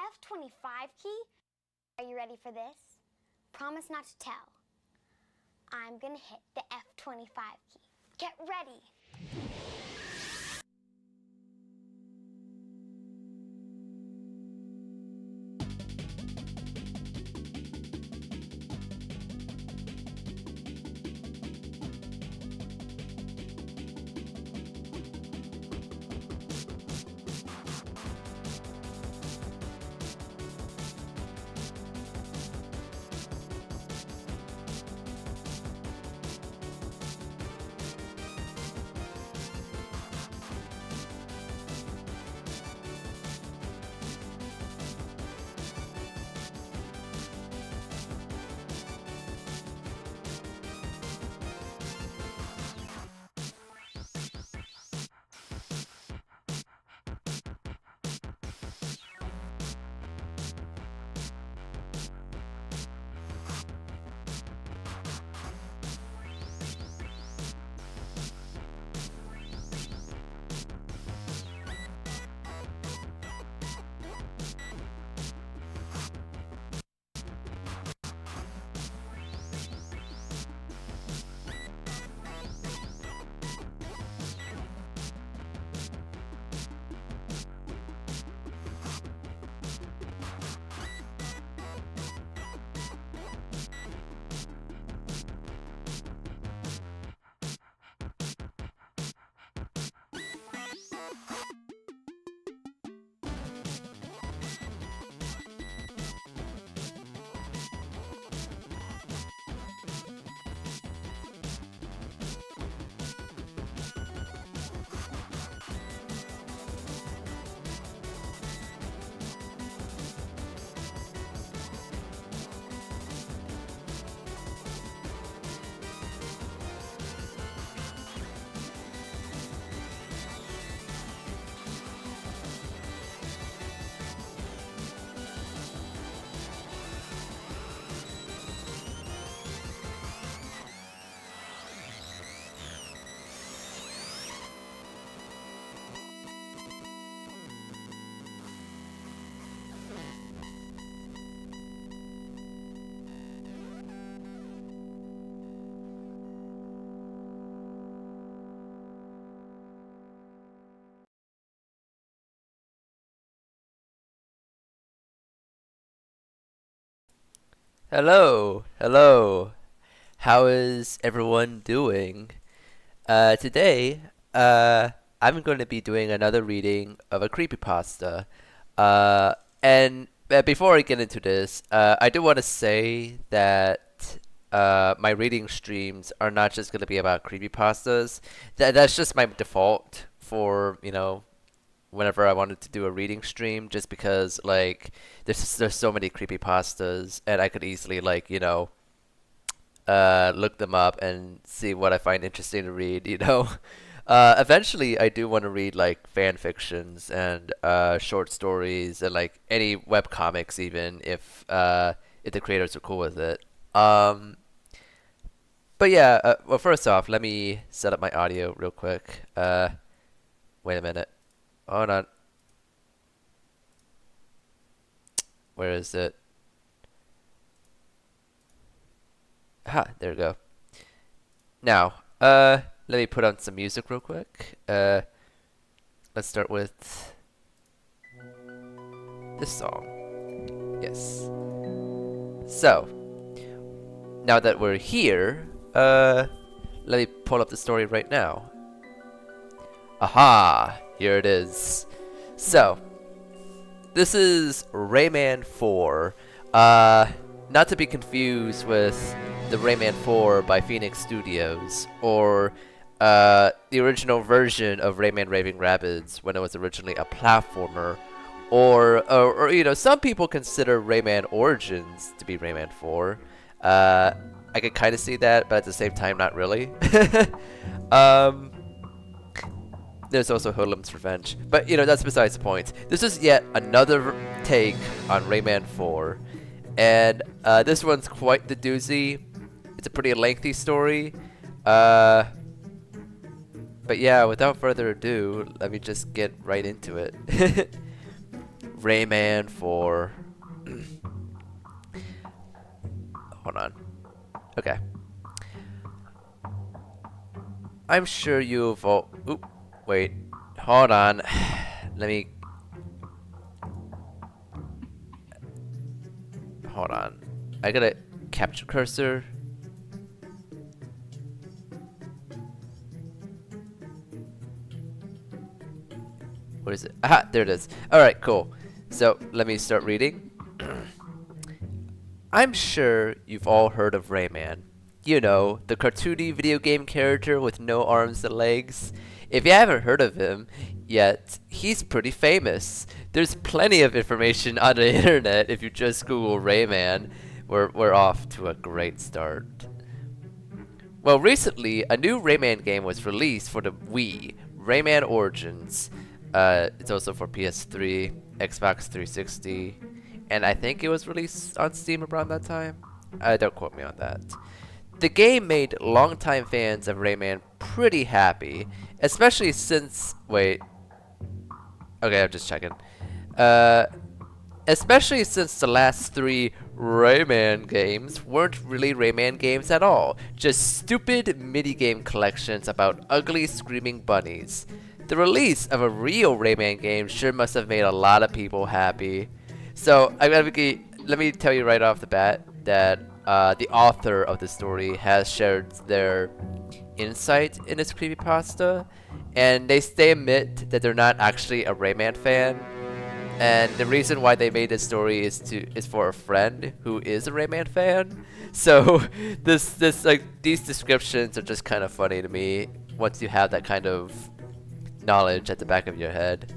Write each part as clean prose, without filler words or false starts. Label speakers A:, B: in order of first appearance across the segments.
A: F25 key? Are you ready for this? Promise not to tell. I'm gonna hit the F25 key. Get ready.
B: Hello, hello. How is everyone doing? Today, I'm going to be doing another reading of a creepypasta. And before I get into this, I do want to say that my reading streams are not just going to be about creepypastas. That's just my default for, whenever I wanted to do a reading stream, just because like there's so many creepypastas and I could easily look them up and see what I find interesting to read. Eventually I do want to read like fan fictions and short stories and like any web comics, even if the creators are cool with it. But yeah, well, first off, let me set up my audio real quick. Wait a minute. Hold on. Where is it? Ah, there we go. Now, let me put on some music real quick. Let's start with this song. Yes. So, now that we're here, let me pull up the story right now. Aha! Here it is. So, this is Rayman 4. Not to be confused with the Rayman 4 by Phoenix Studios, or the original version of Rayman Raving Rabbids when it was originally a platformer, or some people consider Rayman Origins to be Rayman 4. I could kind of see that, but at the same time, not really. um, There's also Hoodlum's Revenge. But, that's besides the point. This is yet another take on Rayman 4. And this one's quite the doozy. It's a pretty lengthy story. But yeah, without further ado, let me just get right into it. Rayman 4. Hold on. Okay. I'm sure you've all. Oop. Wait. Hold on. Let me. Hold on. I gotta capture cursor. Where is it? Aha, there it is. Alright, cool. So, let me start reading. I'm sure you've all heard of Rayman. You know, the cartoony video game character with no arms and legs. If you haven't heard of him yet, he's pretty famous. There's plenty of information on the internet if you just Google Rayman. We're off to a great start. Well, recently, a new Rayman game was released for the Wii, Rayman Origins. It's also for PS3, Xbox 360, and I think it was released on Steam around that time. Don't quote me on that. The game made longtime fans of Rayman pretty happy, especially since... Wait. Okay, I'm just checking. Especially since the last 3 Rayman games weren't really Rayman games at all. Just stupid minigame collections about ugly screaming bunnies. The release of a real Rayman game sure must have made a lot of people happy. So, let me tell you right off the bat that the author of the story has shared their insight in this creepypasta, and they admit that they're not actually a Rayman fan. And the reason why they made this story is for a friend who is a Rayman fan. So these descriptions are just kind of funny to me once you have that kind of knowledge at the back of your head.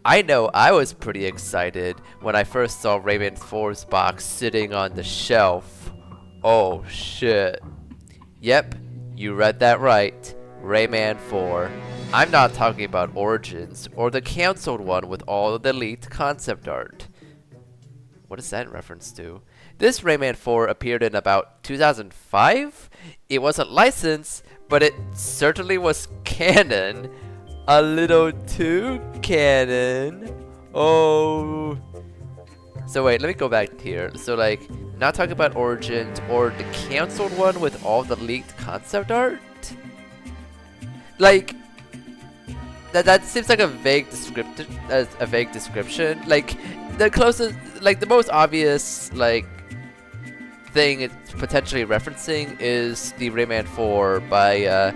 B: I know I was pretty excited when I first saw Rayman 4's box sitting on the shelf. Oh shit. Yep, you read that right. Rayman 4. I'm not talking about Origins, or the cancelled one with all of the leaked concept art. What is that in reference to? This Rayman 4 appeared in about 2005? It wasn't licensed, but it certainly was canon. A little too canon. Oh. So wait, let me go back here. So like, not talking about Origins, or the cancelled one with all the leaked concept art? Like... That seems like a vague description. Like the closest, like the most obvious, like thing it's potentially referencing is the Rayman 4 by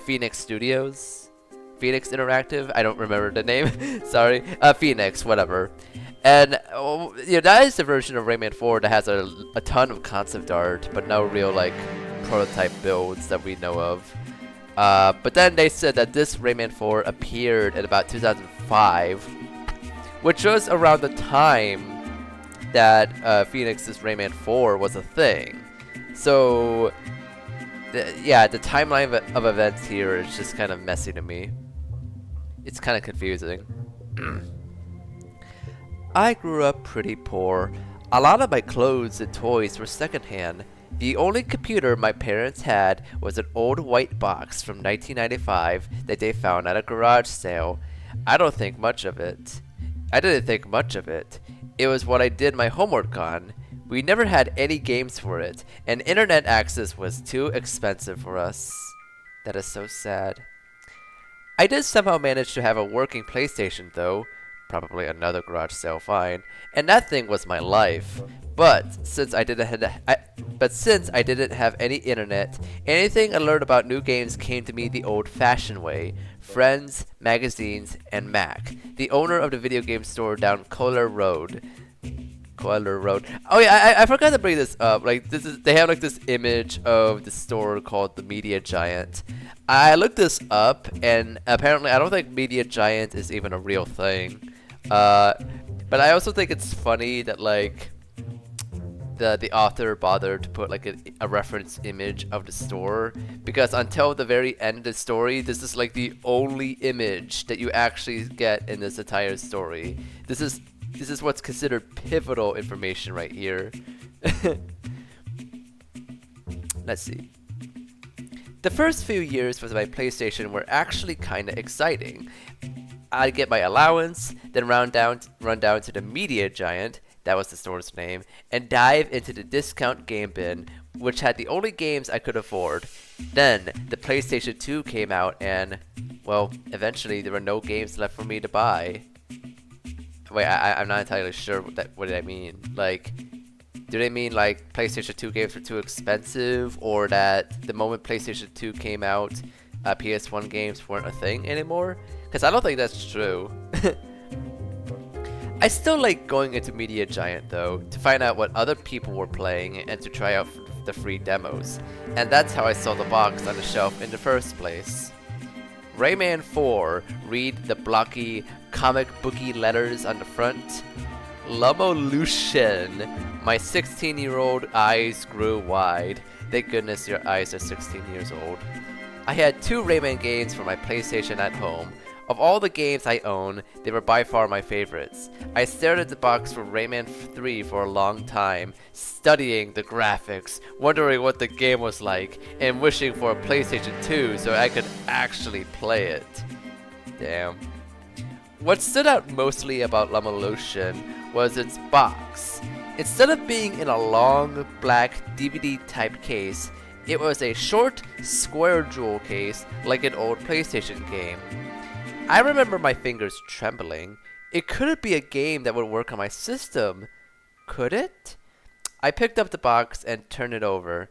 B: Phoenix Studios, Phoenix Interactive. I don't remember the name. Sorry, Phoenix, whatever. And that is the version of Rayman 4 that has a ton of concept art, but no real like prototype builds that we know of. But then they said that this Rayman 4 appeared in about 2005, which was around the time that Phoenix's Rayman 4 was a thing. So, yeah, the timeline of events here is just kind of messy to me. It's kind of confusing. I grew up pretty poor. A lot of my clothes and toys were secondhand. The only computer my parents had was an old white box from 1995 that they found at a garage sale. I didn't think much of it. It was what I did my homework on. We never had any games for it, and internet access was too expensive for us. That is so sad. I did somehow manage to have a working PlayStation though. Probably another garage sale find, and that thing was my life. But since I didn't have any internet, anything I learned about new games came to me the old-fashioned way: friends, magazines, and Mac, the owner of the video game store down Kohler Road. Oh yeah, I forgot to bring this up. Like they have like this image of the store called the Media Giant. I looked this up, and apparently I don't think Media Giant is even a real thing. But I also think it's funny that like the author bothered to put like a reference image of the store, because until the very end of the story, this is like the only image that you actually get in this entire story. This is what's considered pivotal information right here. Let's see. The first few years with my PlayStation were actually kinda exciting. I'd get my allowance, then run down to the media giant, that was the store's name, and dive into the discount game bin, which had the only games I could afford. Then the PlayStation 2 came out, and well, eventually there were no games left for me to buy. Wait, I'm not entirely sure what did I mean. Like, do they mean like PlayStation 2 games were too expensive, or that the moment PlayStation 2 came out, PS1 games weren't a thing anymore? Because I don't think that's true. I still like going into Media Giant though, to find out what other people were playing and to try out the free demos. And that's how I saw the box on the shelf in the first place. Rayman 4, read the blocky, comic booky letters on the front. Lumolution. My 16-year-old eyes grew wide. Thank goodness your eyes are 16 years old. I had 2 Rayman games for my PlayStation at home. Of all the games I own, they were by far my favorites. I stared at the box for Rayman 3 for a long time, studying the graphics, wondering what the game was like, and wishing for a PlayStation 2 so I could actually play it. Damn. What stood out mostly about Lumolution was its box. Instead of being in a long, black DVD-type case, it was a short, square jewel case like an old PlayStation game. I remember my fingers trembling. It couldn't be a game that would work on my system, could it? I picked up the box and turned it over.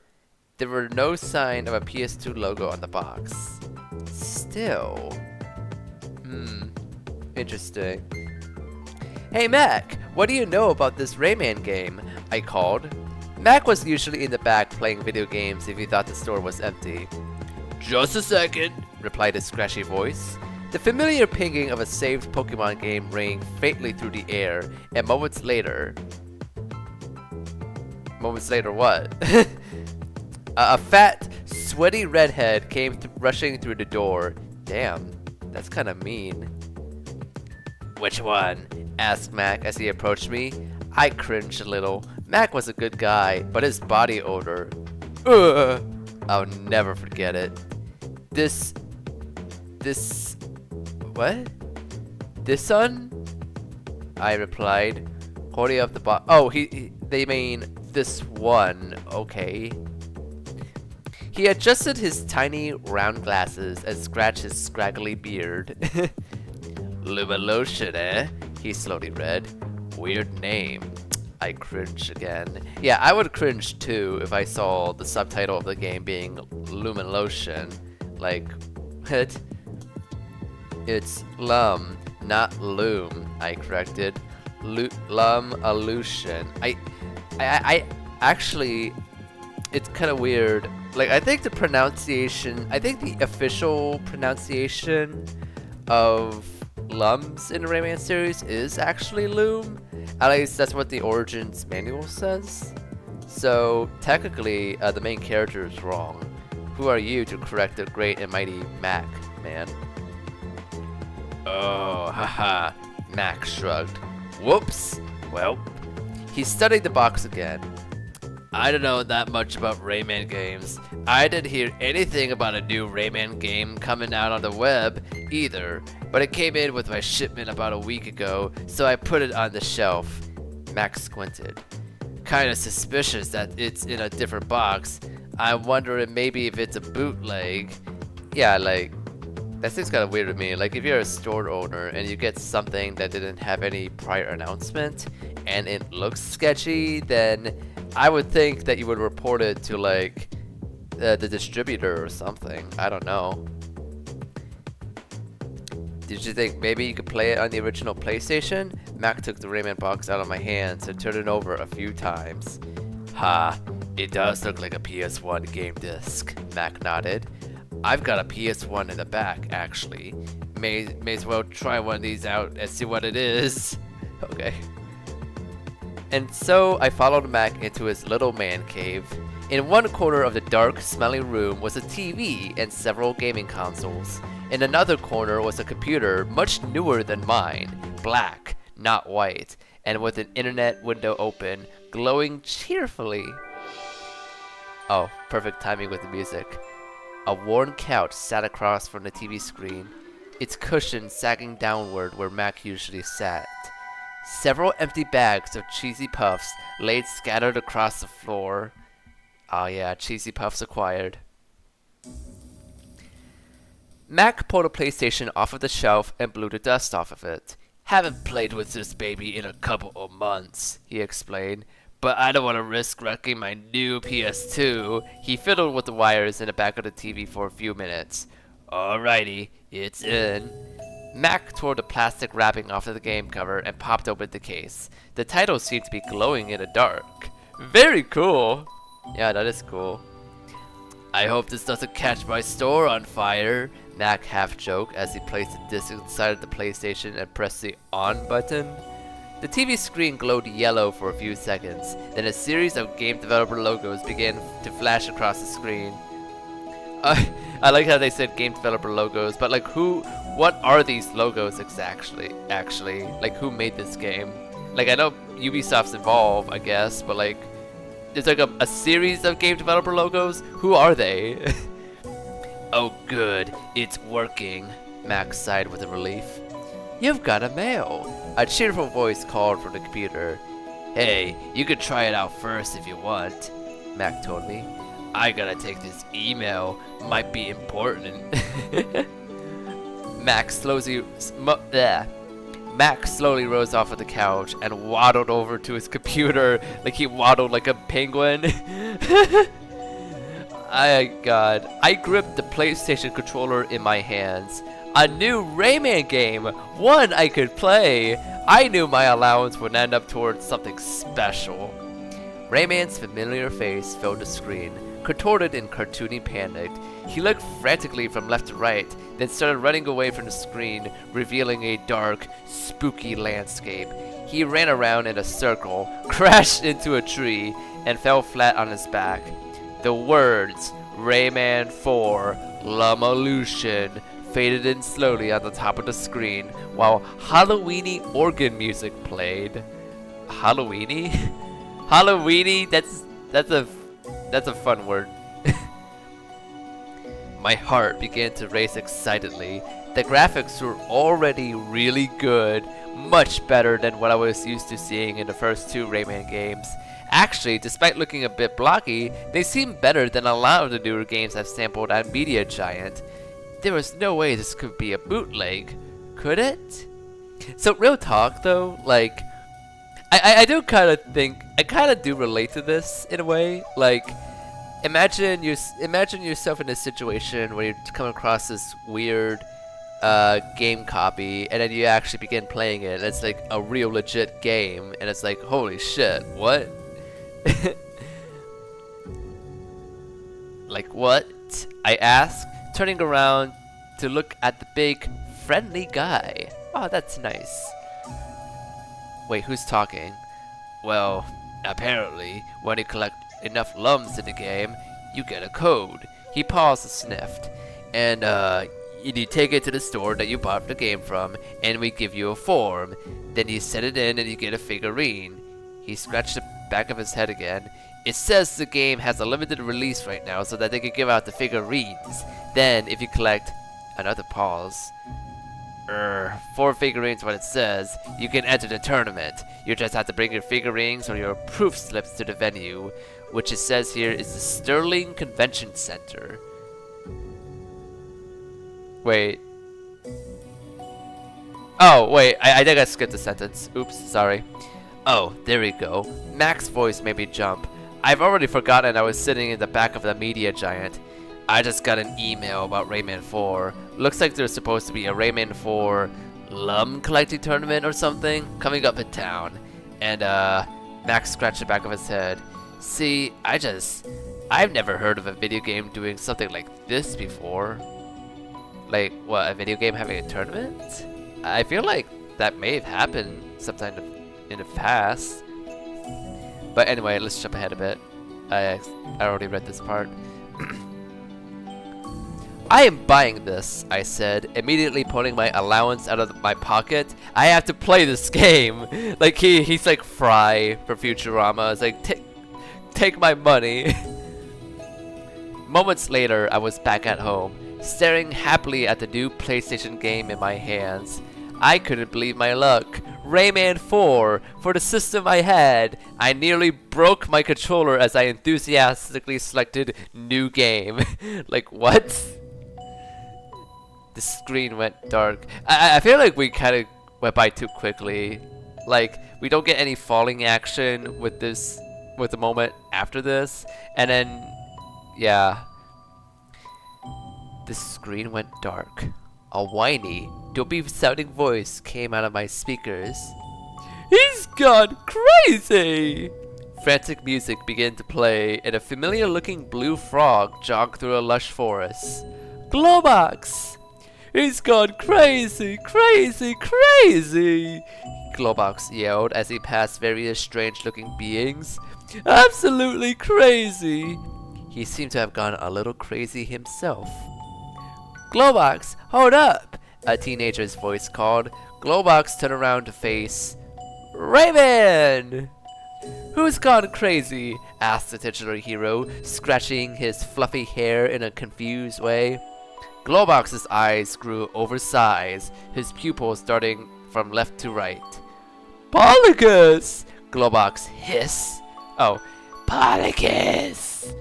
B: There were no sign of a PS2 logo on the box. Still. Interesting. Hey Mac, what do you know about this Rayman game? I called. Mac was usually in the back playing video games if he thought the store was empty. Just a second, replied a scratchy voice. The familiar pinging of a saved Pokemon game rang faintly through the air, and moments later what? A fat, sweaty redhead came rushing through the door. Damn, that's kinda mean. Which one? Asked Mac as he approached me. I cringed a little. Mac was a good guy, but his body odor. Ugh! I'll never forget it. What? This one? I replied, holding up the box. Oh, they mean this one. Okay. He adjusted his tiny round glasses and scratched his scraggly beard. Lumalotion, eh? He slowly read. Weird name. I cringed again. Yeah, I would cringe too if I saw the subtitle of the game being Lumalotion. Like, what? It's Lum, not Loom, I corrected. Lumalotion. I actually, it's kind of weird. Like, I think the official pronunciation of Lums in the Rayman series is actually Loom. At least that's what the Origins manual says. So, technically, the main character is wrong. Who are you to correct the great and mighty Mac, man? Oh, haha, Mac shrugged. Whoops. Well, he studied the box again. I don't know that much about Rayman games. I didn't hear anything about a new Rayman game coming out on the web either, but it came in with my shipment about a week ago, so I put it on the shelf. Mac squinted. Kinda suspicious that it's in a different box. I'm wondering maybe if it's a bootleg. Yeah, like, that seems kind of weird to me. Like, if you're a store owner and you get something that didn't have any prior announcement and it looks sketchy, then I would think that you would report it to, like, the distributor or something. I don't know. Did you think maybe you could play it on the original PlayStation? Mac took the Rayman box out of my hands and turned it over a few times. Ha, it does look like a PS1 game disc, Mac nodded. I've got a PS1 in the back, actually. May as well try one of these out and see what it is. Okay. And so I followed Mac into his little man cave. In one corner of the dark, smelly room was a TV and several gaming consoles. In another corner was a computer much newer than mine, black, not white, and with an internet window open, glowing cheerfully. Oh, perfect timing with the music. A worn couch sat across from the TV screen. its cushion sagging downward where Mac usually sat. Several empty bags of cheesy puffs laid scattered across the floor. Oh yeah, cheesy puffs acquired. Mac pulled a PlayStation off of the shelf and blew the dust off of it. Haven't played with this baby in a couple of months, he explained, but I don't want to risk wrecking my new PS2. He fiddled with the wires in the back of the TV for a few minutes. Alrighty, it's in. Mac tore the plastic wrapping off of the game cover and popped open the case. The title seemed to be glowing in the dark. Very cool! Yeah, that is cool. I hope this doesn't catch my store on fire, Mac half-joked as he placed the disc inside of the PlayStation and pressed the on button. The TV screen glowed yellow for a few seconds, then a series of game developer logos began to flash across the screen. I like how they said game developer logos, but like what are these logos actually? Like who made this game? Like I know Ubisoft's involved, I guess, but like there's like a series of game developer logos? Who are they? Oh good, it's working, Max sighed with relief. You've got a mail. A cheerful voice called from the computer. Hey, you could try it out first if you want, Mac told me. I gotta take this email. Might be important. Max slowly rose off of the couch and waddled over to his computer like he waddled like a penguin. God. I gripped the PlayStation controller in my hands. A new Rayman game! One I could play! I knew my allowance would end up towards something special. Rayman's familiar face filled the screen, contorted in cartoony panic. He looked frantically from left to right, then started running away from the screen, revealing a dark, spooky landscape. He ran around in a circle, crashed into a tree, and fell flat on his back. The words, Rayman 4, Lumolution, faded in slowly on the top of the screen, while Halloweeny organ music played. Halloweeny? Halloweeny? That's a fun word. My heart began to race excitedly. The graphics were already really good, much better than what I was used to seeing in the first two Rayman games. Actually, despite looking a bit blocky, they seemed better than a lot of the newer games I've sampled on Media Giant. There was no way this could be a bootleg, could it? So real talk though, like, I do kind of think, I kind of do relate to this in a way. Like, imagine yourself in a situation where you come across this weird game copy, and then you actually begin playing it, and it's like a real legit game, and it's like, holy shit, what? Like what? I asked, turning around to look at the big, friendly guy. Oh, that's nice. Wait, who's talking? Well, apparently, when you collect enough lums in the game, you get a code. He paused and sniffed. And, you take it to the store that you bought the game from, and we give you a form. Then you set it in and you get a figurine. He scratched the back of his head again. It says the game has a limited release right now so that they can give out the figurines. Then, if you collect... Another pause. 4 figurines what it says, you can enter the tournament. You just have to bring your figurines or your proof slips to the venue, which it says here is the Sterling Convention Center. Wait. Oh, wait, I think I skipped a sentence. Oops, sorry. Oh, there we go. Mac's voice made me jump. I've already forgotten I was sitting in the back of the Media Giant. I just got an email about Rayman 4. Looks like there's supposed to be a Rayman 4 lum collecting tournament or something coming up in town. And Max scratched the back of his head. See, I've never heard of a video game doing something like this before. Like, what, a video game having a tournament? I feel like that may have happened sometime in the past. But anyway, let's jump ahead a bit. I already read this part. I am buying this, I said, immediately pulling my allowance out of my pocket. I have to play this game. Like he's like Fry from Futurama. It's like, take my money. Moments later, I was back at home, staring happily at the new PlayStation game in my hands. I couldn't believe my luck. Rayman 4 for the system I had. I nearly broke my controller as I enthusiastically selected new game. Like, what? The screen went dark. I feel like we kind of went by too quickly. Like, we don't get any falling action with the moment after this. And then, yeah. The screen went dark. A whiny, dopey sounding voice came out of my speakers. He's gone crazy! Frantic music began to play, and a familiar looking blue frog jogged through a lush forest. Globox! He's gone crazy, crazy, crazy! Globox yelled as he passed various strange looking beings. Absolutely crazy! He seemed to have gone a little crazy himself. Globox, hold up! A teenager's voice called. Globox turned around to face Rayman! Who's gone crazy? Asked the titular hero, scratching his fluffy hair in a confused way. Globox's eyes grew oversized, his pupils darting from left to right. Polokus! Globox hissed. Oh, Polokus!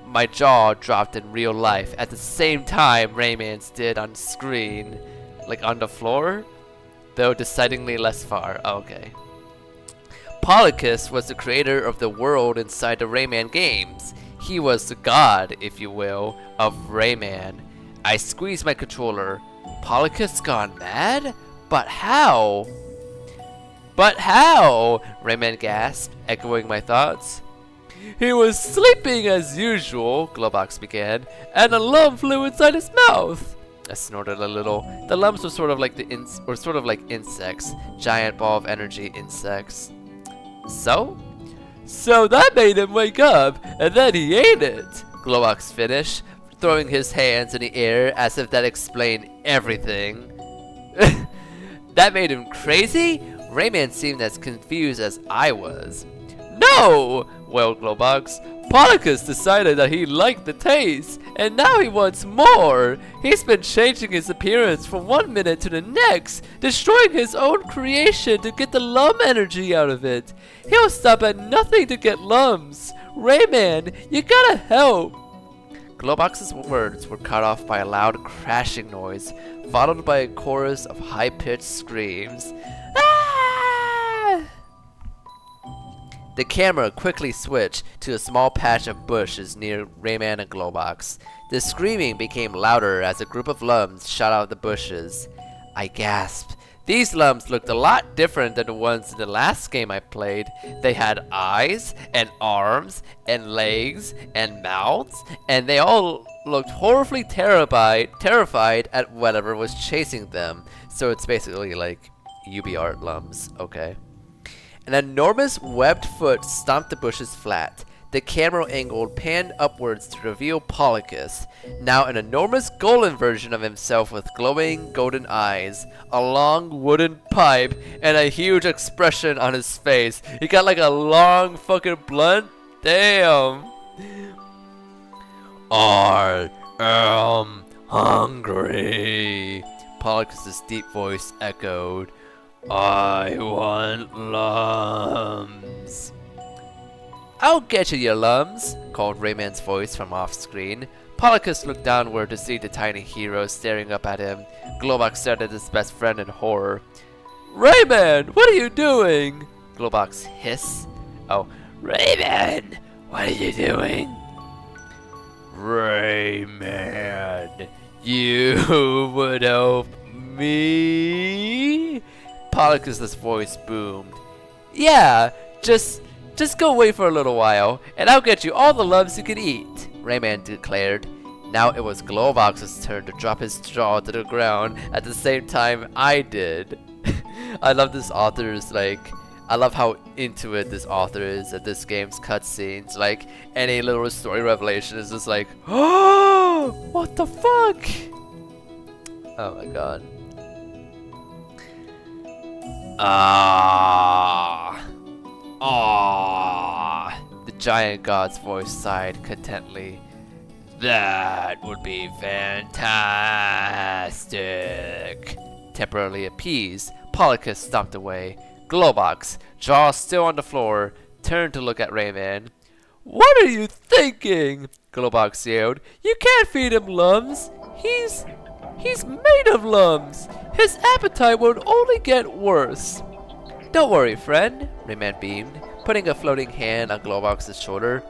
B: My jaw dropped in real life at the same time Rayman's did on screen. Like on the floor? Though decidedly less far. Oh, okay. Polokus was the creator of the world inside the Rayman games. He was the god, if you will, of Rayman. I squeezed my controller. Polokus gone mad? But how? But how? Rayman gasped, echoing my thoughts. He was sleeping as usual, Globox began, and a lump flew inside his mouth. I snorted a little. The lumps were sort of like insects, giant ball of energy insects. So? So that made him wake up, and then he ate it, Globox finished, throwing his hands in the air as if that explained everything. That made him crazy? Rayman seemed as confused as I was. No! Wailed Globox. Polokus decided that he liked the taste, and now he wants more! He's been changing his appearance from one minute to the next, destroying his own creation to get the lum energy out of it. He'll stop at nothing to get lums. Rayman, you gotta help! Globox's words were cut off by a loud crashing noise, followed by a chorus of high-pitched screams. Ah! The camera quickly switched to a small patch of bushes near Rayman and Globox. The screaming became louder as a group of lums shot out of the bushes. I gasped. These lums looked a lot different than the ones in the last game I played. They had eyes, and arms, and legs, and mouths, and they all looked horribly terrified at whatever was chasing them. So it's basically like UB-art lums, okay. An enormous webbed foot stomped the bushes flat. The camera angle panned upwards to reveal Polokus, now an enormous golden version of himself with glowing golden eyes, a long wooden pipe, and a huge expression on his face. He got like a long fucking blunt. Damn. I am hungry. Polokus' deep voice echoed. I want lums. I'll get you your lums, called Rayman's voice from off-screen. Polokus looked downward to see the tiny hero staring up at him. Globox stared at his best friend in horror. Rayman, what are you doing? Globox hissed. Oh, Rayman, what are you doing? Rayman, you would help me? Polokus' voice boomed. Yeah, just go away for a little while, and I'll get you all the lums you can eat, Rayman declared. Now it was Globox's turn to drop his jaw to the ground at the same time I did. I love this author's, I love how into it this author is at this game's cutscenes. Like, any little story revelation is just like, oh, what the fuck? Oh my god. Ah. The giant god's voice sighed contently. That would be fantastic. Temporarily appeased, Polokus stomped away. Glowbox, jaw still on the floor, turned to look at Rayman. What are you thinking? Glowbox yelled. You can't feed him lums. He's made of lums. His appetite will only get worse. Don't worry, friend, Rayman beamed, putting a floating hand on Glowbox's shoulder.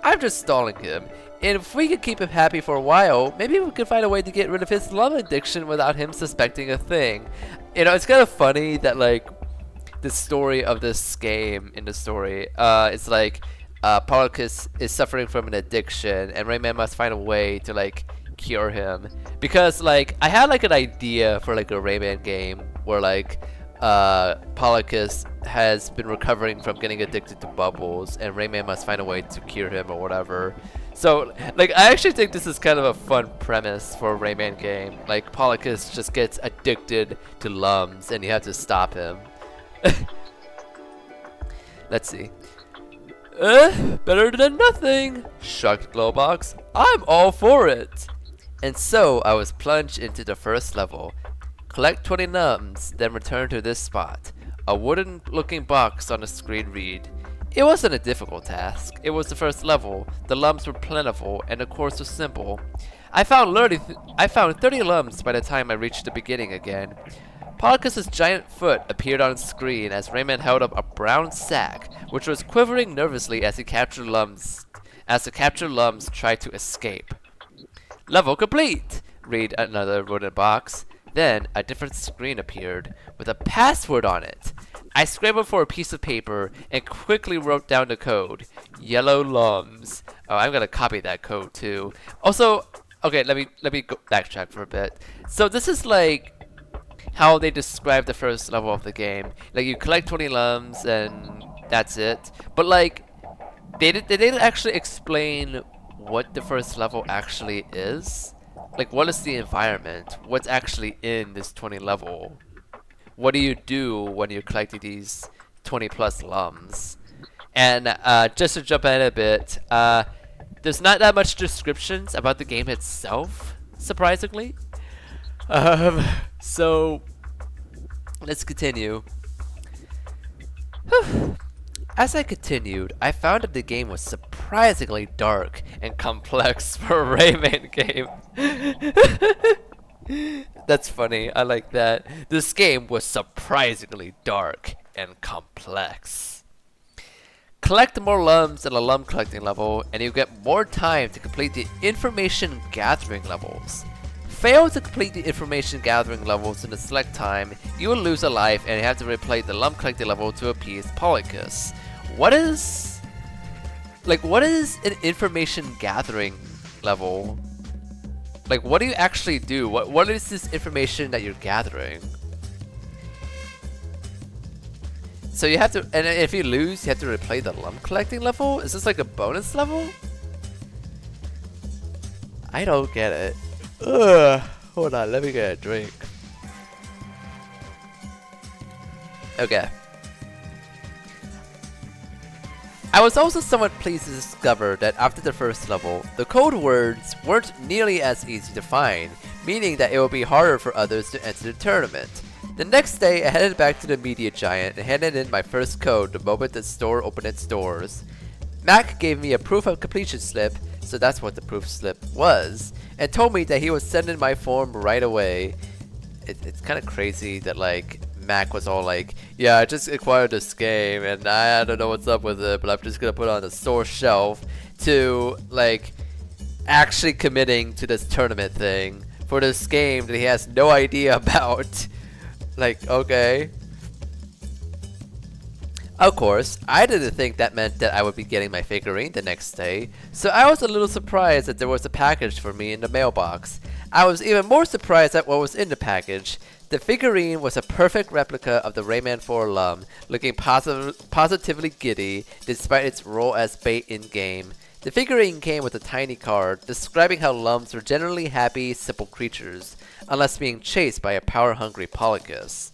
B: I'm just stalling him, and if we could keep him happy for a while, maybe we could find a way to get rid of his lum addiction without him suspecting a thing. You know, it's kind of funny that, like, the story of this game in the story, it's like, Polokus is suffering from an addiction, and Rayman must find a way to, like, cure him. Because, like, I had, like, an idea for, like, a Rayman game where, like, Polokus has been recovering from getting addicted to bubbles, and Rayman must find a way to cure him or whatever. So, like, I actually think this is kind of a fun premise for a Rayman game. Like, Polokus just gets addicted to lums, and you have to stop him. Let's see. Better than nothing, shrugged Glowbox. I'm all for it. And so, I was plunged into the first level. Collect 20 lums, then return to this spot. A wooden-looking box on the screen read. It wasn't a difficult task. It was the first level. The lums were plentiful, and the course was simple. I found 30 lums by the time I reached the beginning again. Polokus' giant foot appeared on the screen as Rayman held up a brown sack, which was quivering nervously as the captured lums tried to escape. Level complete! Read another wooden box. Then, a different screen appeared, with a password on it. I scrambled for a piece of paper and quickly wrote down the code. Yellow lums. Oh, I'm gonna copy that code too. Also, okay, let me go backtrack for a bit. So this is like how they describe the first level of the game. Like, you collect 20 lums and that's it. But like, they didn't actually explain what the first level actually is. Like, what is the environment? What's actually in this 20 level? What do you do when you're collecting these 20 plus lums? And just to jump ahead a bit, there's not that much descriptions about the game itself, surprisingly. So, let's continue. As I continued, I found that the game was surprisingly dark and complex for a Rayman game. That's funny, I like that. This game was surprisingly dark and complex. Collect more lums in a lum collecting level, and you get more time to complete the information gathering levels. Fail to complete the information gathering levels in the select time, you will lose a life and have to replay the lum collecting level to appease Polokus. What is an information gathering level? Like, what do you actually do? What is this information that you're gathering? So you have to, and if you lose, you have to replay the lum collecting level? Is this like a bonus level? I don't get it. Ugh. Hold on, let me get a drink. Okay. I was also somewhat pleased to discover that after the first level, the code words weren't nearly as easy to find, meaning that it would be harder for others to enter the tournament. The next day, I headed back to the media giant and handed in my first code the moment the store opened its doors. Mac gave me a proof of completion slip, so that's what the proof slip was, and told me that he would send in my form right away. It's kind of crazy that, like, Mac was all like, yeah, I just acquired this game and I don't know what's up with it, but I'm just gonna put it on the store shelf, to like actually committing to this tournament thing for this game that he has no idea about. Like, okay. Of course, I didn't think that meant that I would be getting my figurine the next day, so I was a little surprised that there was a package for me in the mailbox. I was even more surprised at what was in the package. The figurine was a perfect replica of the Rayman 4 lum, looking positively giddy despite its role as bait in-game. The figurine came with a tiny card describing how lums were generally happy, simple creatures, unless being chased by a power-hungry Polokus.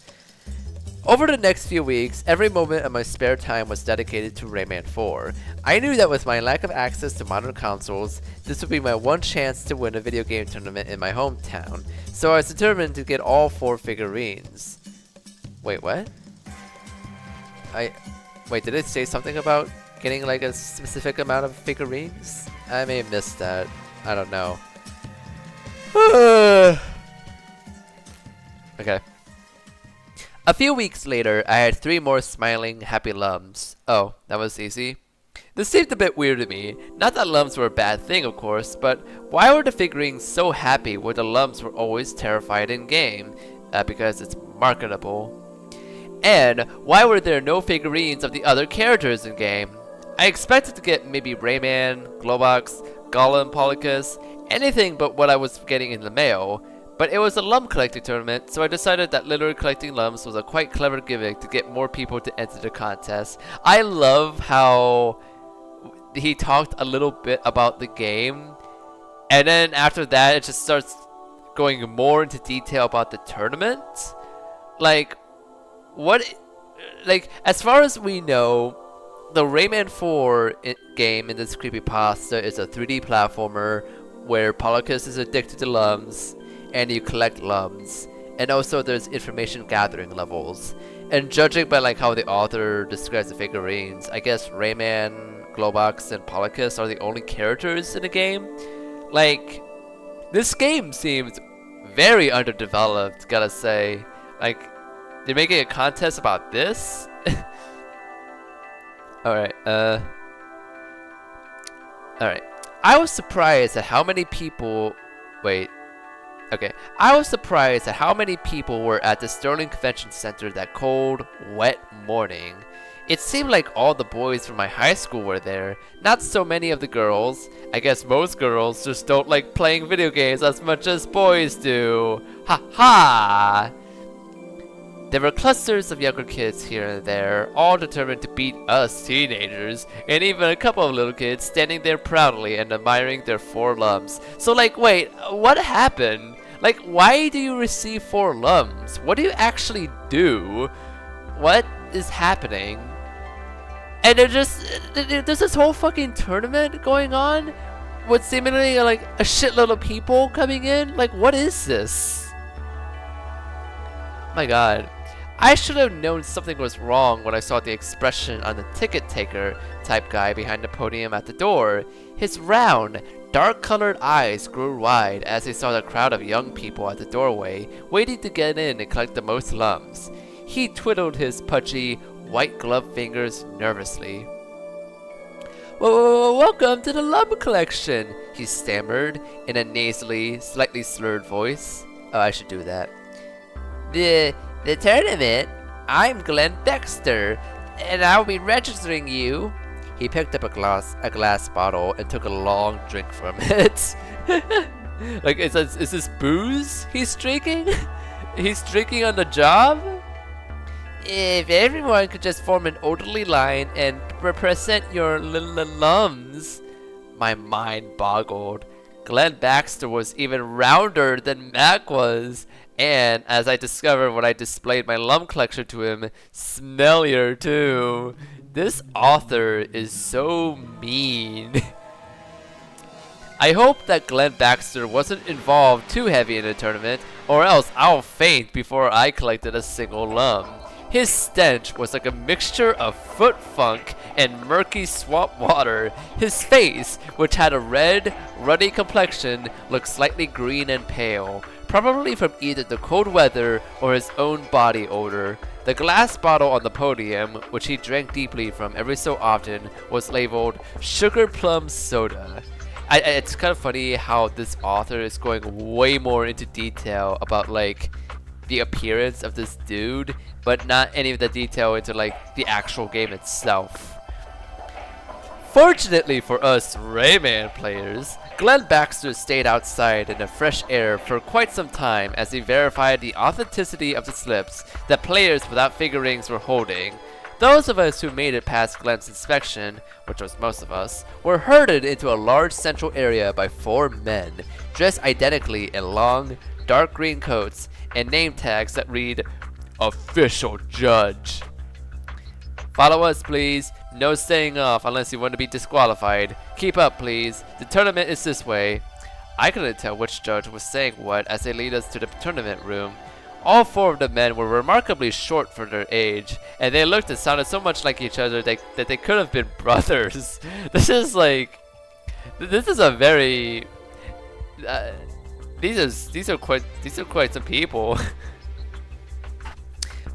B: Over the next few weeks, every moment of my spare time was dedicated to Rayman 4. I knew that with my lack of access to modern consoles, this would be my one chance to win a video game tournament in my hometown, so I was determined to get all 4 figurines. Wait, what? Wait, did it say something about getting like a specific amount of figurines? I may have missed that. I don't know. Okay. A few weeks later, I had 3 more smiling, happy lums. Oh, that was easy. This seemed a bit weird to me. Not that lums were a bad thing, of course, but why were the figurines so happy when the lums were always terrified in game? Because it's marketable. And why were there no figurines of the other characters in game? I expected to get maybe Rayman, Globox, Gollum, Polokus, anything but what I was getting in the mail. But it was a lum collecting tournament, so I decided that literally collecting lums was a quite clever gimmick to get more people to enter the contest. I love how he talked a little bit about the game, and then after that it just starts going more into detail about the tournament. Like, as far as we know, the Rayman 4 game in this creepypasta is a 3D platformer where Polokus is addicted to lums, and you collect lums, and also there's information gathering levels. And judging by like how the author describes the figurines, I guess Rayman, Globox, and Polokus are the only characters in the game. Like, this game seems very underdeveloped, gotta say. Like, they're making a contest about this? Alright, Alright. I was surprised at how many people... I was surprised at how many people were at the Sterling Convention Center that cold, wet morning. It seemed like all the boys from my high school were there, not so many of the girls. I guess most girls just don't like playing video games as much as boys do. Ha ha! There were clusters of younger kids here and there, all determined to beat us teenagers, and even a couple of little kids standing there proudly and admiring their 4 lums. So like, wait, what happened? Like, why do you receive 4 lums? What do you actually do? What is happening? And there's this whole fucking tournament going on with seemingly like a shitload of people coming in? Like, what is this? My god. I should have known something was wrong when I saw the expression on the ticket taker type guy behind the podium at the door. His round, dark-colored eyes grew wide as he saw the crowd of young people at the doorway, waiting to get in and collect the most lums. He twiddled his pudgy, white-gloved fingers nervously. Welcome to the lum collection, he stammered in a nasally, slightly slurred voice. Oh, I should do that. The tournament? I'm Glenn Dexter, and I'll be registering you. He picked up a glass bottle and took a long drink from it. Like, is this booze he's drinking? He's drinking on the job? If everyone could just form an orderly line and represent your lums. My mind boggled. Glenn Baxter was even rounder than Mac was. And, as I discovered when I displayed my lum collection to him, smellier too. This author is so mean. I hope that Glenn Baxter wasn't involved too heavy in the tournament, or else I'll faint before I collected a single lum. His stench was like a mixture of foot funk and murky swamp water. His face, which had a red, ruddy complexion, looked slightly green and pale, probably from either the cold weather or his own body odor. The glass bottle on the podium, which he drank deeply from every so often, was labeled Sugar Plum Soda. It's kind of funny how this author is going way more into detail about like the appearance of this dude, but not any of the detail into like the actual game itself. Fortunately for us Rayman players, Glenn Baxter stayed outside in the fresh air for quite some time as he verified the authenticity of the slips that players without figurines were holding. Those of us who made it past Glenn's inspection, which was most of us, were herded into a large central area by 4 men, dressed identically in long, dark green coats and name tags that read official judge. Follow us, please. No staying off unless you want to be disqualified. Keep up, please. The tournament is this way. I couldn't tell which judge was saying what as they lead us to the tournament room. All four of the men were remarkably short for their age, and they looked and sounded so much like each other that they could have been brothers. This is a very these are quite some people.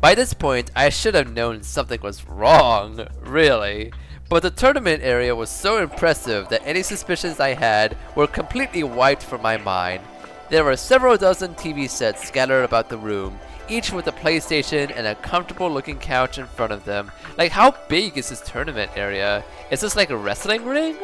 B: By this point, I should have known something was wrong, really. But the tournament area was so impressive that any suspicions I had were completely wiped from my mind. There were several dozen TV sets scattered about the room, each with a PlayStation and a comfortable looking couch in front of them. Like, how big is this tournament area? Is this like a wrestling ring?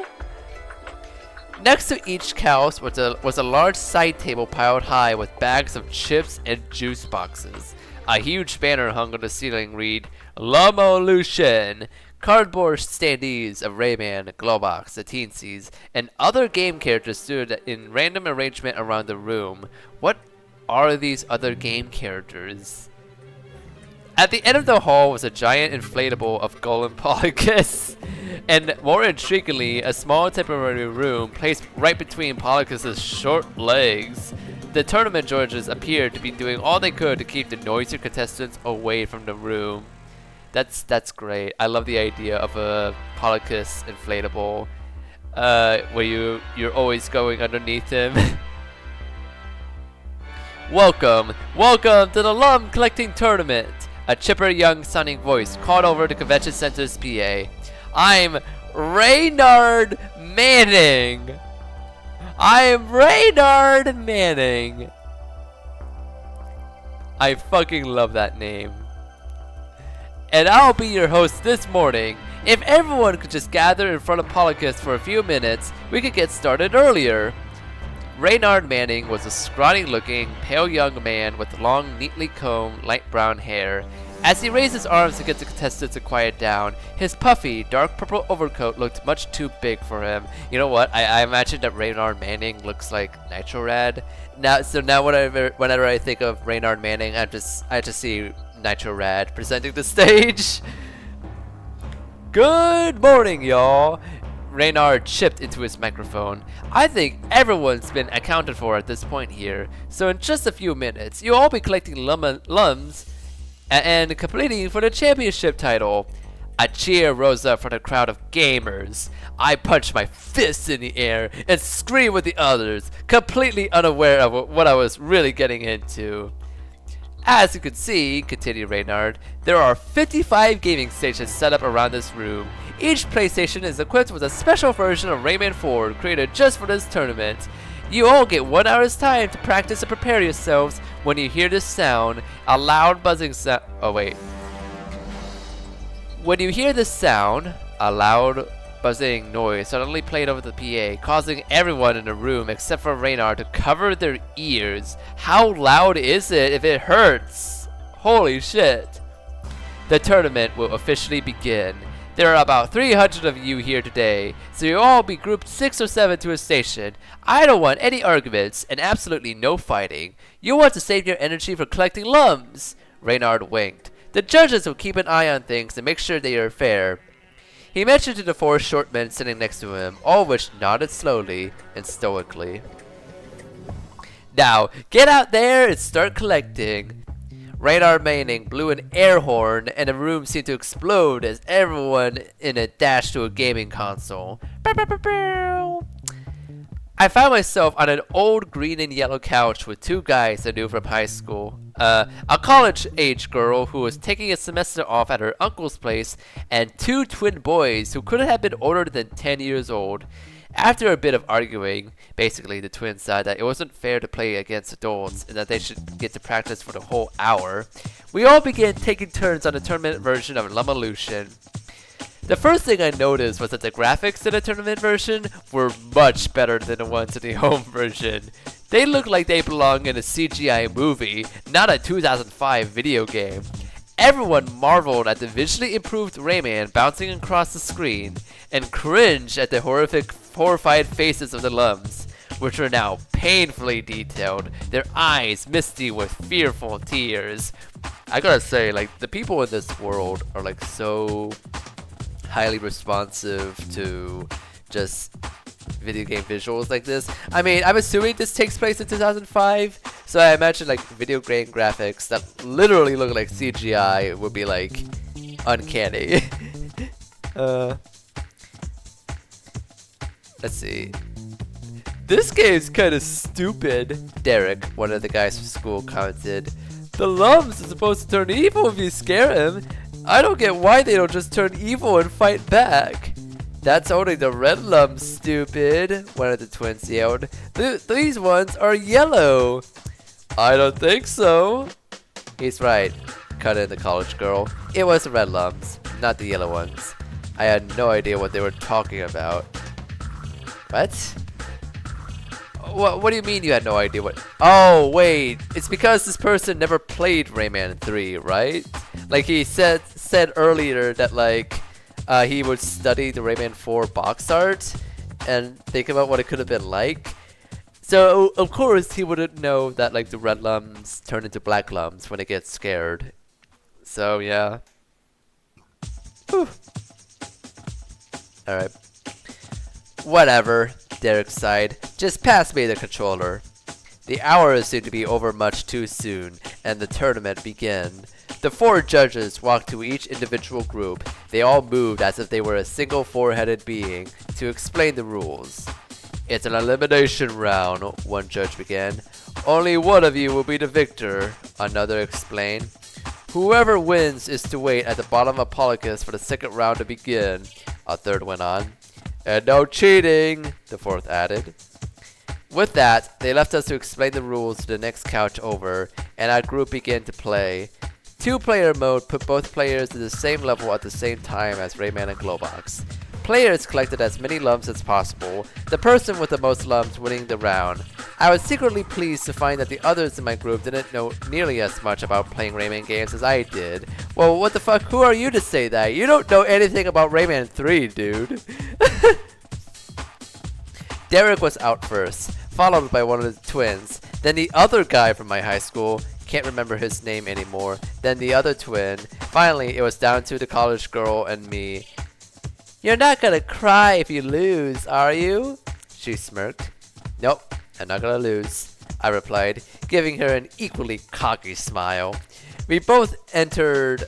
B: Next to each couch was a large side table piled high with bags of chips and juice boxes. A huge banner hung on the ceiling read, Lumolution. Cardboard standees of Rayman, Globox, the Teensies, and other game characters stood in random arrangement around the room. What are these other game characters? At the end of the hall was a giant inflatable of Golem Polokus, and more intriguingly, a small temporary room placed right between Polokus's short legs. The tournament judges appeared to be doing all they could to keep the noisy contestants away from the room. That's great. I love the idea of a Polokus inflatable, where you're always going underneath him. Welcome to the Lum Collecting Tournament. A chipper young sounding voice called over the convention center's PA. I'm Reynard Manning. I fucking love that name. And I'll be your host this morning. If everyone could just gather in front of Polokus for a few minutes, we could get started earlier. Reynard Manning was a scrawny-looking, pale young man with long, neatly combed, light brown hair. As he raised his arms to get the contestants to quiet down, his puffy, dark purple overcoat looked much too big for him. You know what? I imagine that Reynard Manning looks like Nitro Rad. Now whenever I think of Reynard Manning, I just see Nitro Rad presenting the stage. Good morning, y'all. Reynard chipped into his microphone. I think everyone's been accounted for at this point here, so in just a few minutes, you'll all be collecting lums and competing for the championship title. A cheer rose up from the crowd of gamers. I punched my fists in the air and screamed with the others, completely unaware of what I was really getting into. As you can see, continued Reynard, there are 55 gaming stations set up around this room. Each PlayStation is equipped with a special version of Rayman 4 created just for this tournament. You all get 1 hour's time to practice and prepare yourselves. When you hear this sound, a loud buzzing sound. Oh wait. When you hear this sound, a loud buzzing noise suddenly played over the PA, causing everyone in the room except for Reynard to cover their ears. How loud is it if it hurts? Holy shit. The tournament will officially begin. There are about 300 of you here today, so you'll all be grouped 6 or 7 to a station. I don't want any arguments and absolutely no fighting. You'll want to save your energy for collecting lums. Reynard winked. The judges will keep an eye on things and make sure they are fair. He mentioned to the 4 short men sitting next to him, all of which nodded slowly and stoically. Now, get out there and start collecting. Reynard Manning blew an air horn and the room seemed to explode as everyone in it dashed to a gaming console. I found myself on an old green and yellow couch with 2 guys I knew from high school. A college-age girl who was taking a semester off at her uncle's place, and 2 twin boys who couldn't have been older than 10 years old. After a bit of arguing, basically the twins said that it wasn't fair to play against adults and that they should get to practice for the whole hour, we all began taking turns on the tournament version of Lumolution. The first thing I noticed was that the graphics in the tournament version were much better than the ones in the home version. They look like they belong in a CGI movie, not a 2005 video game. Everyone marveled at the visually improved Rayman bouncing across the screen, and cringed at the horrified faces of the lums, which were now painfully detailed, their eyes misty with fearful tears. I gotta say, like, the people in this world are like so highly responsive to just video game visuals like this. I mean, I'm assuming this takes place in 2005, so I imagine like video game graphics that literally look like CGI would be like uncanny. Let's see. This game's kind of stupid, Derek, one of the guys from school, commented. The Lums are supposed to turn evil if you scare him. I don't get why they don't just turn evil and fight back. That's only the red Lums, stupid, one of the twins yelled. These ones are yellow. I don't think so. He's right, cut in the college girl. It was the red Lums, not the yellow ones. I had no idea what they were talking about. What? What do you mean you had no idea what? Oh, wait. It's because this person never played Rayman 3, right? Like he said earlier that like he would study the Rayman 4 box art and think about what it could have been like. So of course he wouldn't know that like the red Lums turn into black Lums when it gets scared. So yeah. Whew. Alright. Whatever, Derek sighed. Just pass me the controller. The hours seemed to be over much too soon, and the tournament began. The 4 judges walked to each individual group. They all moved as if they were a single 4-headed being to explain the rules. It's an elimination round, one judge began. Only one of you will be the victor, another explained. Whoever wins is to wait at the bottom of Polokus for the second round to begin, a third went on. And no cheating, the fourth added. With that, they left us to explain the rules to the next couch over, and our group began to play. 2-player mode put both players at the same level at the same time as Rayman and Glowbox. Players collected as many lumps as possible, the person with the most lumps winning the round. I was secretly pleased to find that the others in my group didn't know nearly as much about playing Rayman games as I did. Well, what the fuck, who are you to say that? You don't know anything about Rayman 3, dude. Derek was out first, followed by one of the twins, then the other guy from my high school, can't remember his name anymore, then the other twin. Finally, it was down to the college girl and me. You're not gonna cry if you lose, are you? She smirked. Nope, I'm not gonna lose, I replied, giving her an equally cocky smile. We both entered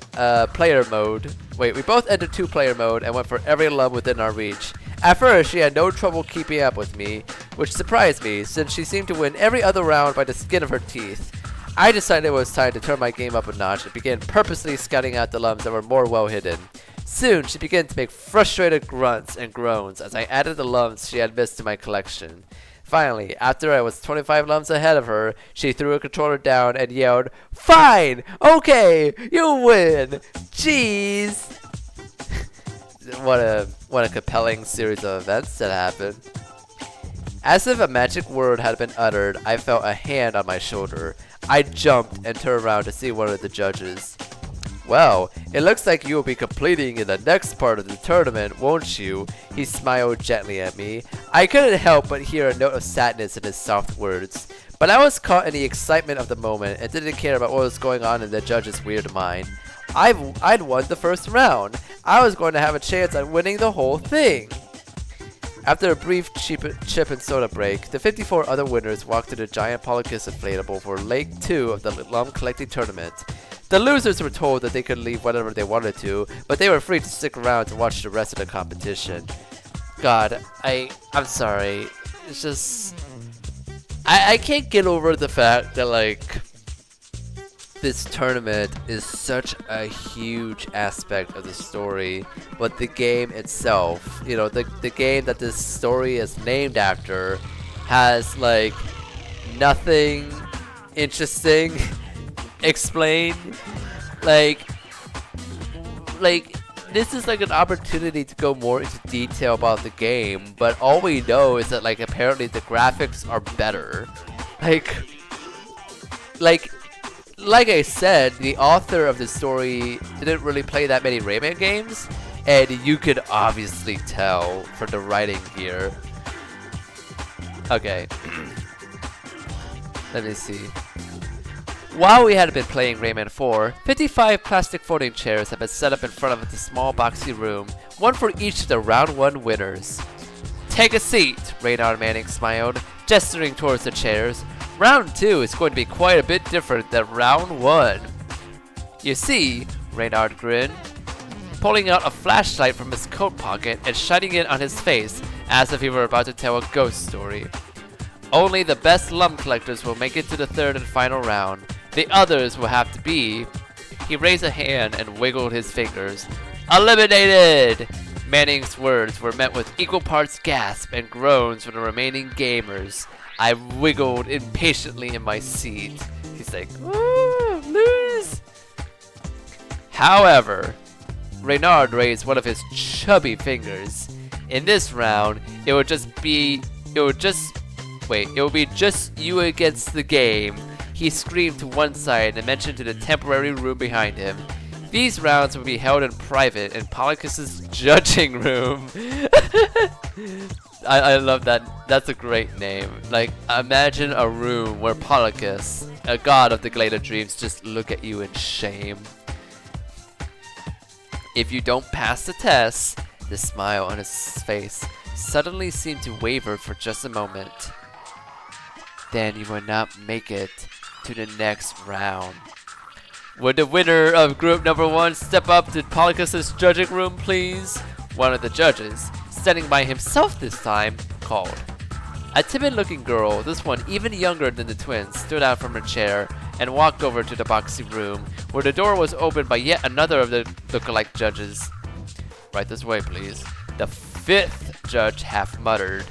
B: player mode. Wait, we both entered 2-player mode and went for every lum within our reach. At first, she had no trouble keeping up with me, which surprised me since she seemed to win every other round by the skin of her teeth. I decided it was time to turn my game up a notch and began purposely scouting out the lums that were more well hidden. Soon, she began to make frustrated grunts and groans as I added the lums she had missed to my collection. Finally, after I was 25 lums ahead of her, she threw her controller down and yelled, "Fine! Okay! You win! Jeez!" What a compelling series of events that happened. As if a magic word had been uttered, I felt a hand on my shoulder. I jumped and turned around to see one of the judges. Well, it looks like you will be completing in the next part of the tournament, won't you? He smiled gently at me. I couldn't help but hear a note of sadness in his soft words. But I was caught in the excitement of the moment and didn't care about what was going on in the judge's weird mind. I'd won the first round. I was going to have a chance at winning the whole thing. After a brief chip and soda break, the 54 other winners walked to the giant Polokus inflatable for Leg 2 of the lum collecting tournament. The losers were told that they could leave whenever they wanted to, but they were free to stick around to watch the rest of the competition. God, I'm sorry. It's just... I can't get over the fact that, like, this tournament is such a huge aspect of the story, but the game itself, you know, the game that this story is named after has, like, nothing interesting explained. Like this is like an opportunity to go more into detail about the game, but all we know is that, like, apparently the graphics are better. Like I said, the author of the story didn't really play that many Rayman games, and you could obviously tell from the writing here. Okay. Let me see. While we had been playing Rayman 4, 55 plastic folding chairs had been set up in front of the small boxy room, one for each of the round 1 winners. Take a seat, Reynard Manning smiled, gesturing towards the chairs. Round 2 is going to be quite a bit different than round 1. You see, Reynard grinned, pulling out a flashlight from his coat pocket and shining it on his face as if he were about to tell a ghost story. Only the best lum collectors will make it to the 3rd and final round. The others will have to be... He raised a hand and wiggled his fingers. Eliminated! Manning's words were met with equal parts gasp and groans from the remaining gamers. I wiggled impatiently in my seat. He's like, ooh, lose! However, Reynard raised one of his chubby fingers. In this round, it would be just you against the game. He screamed to one side and mentioned to the temporary room behind him. These rounds would be held in private in Polokus' judging room. I love that. That's a great name. Like, imagine a room where Polokus, a god of the Glade of Dreams, just look at you in shame. If you don't pass the test, the smile on his face suddenly seemed to waver for just a moment. Then you will not make it to the next round. Would the winner of group number 1 step up to Polokus' judging room, please? One of the judges, standing by himself this time, called. A timid-looking girl, this one even younger than the twins, stood out from her chair and walked over to the boxy room, where the door was opened by yet another of the look-alike judges. Right this way, please. The 5th judge half muttered.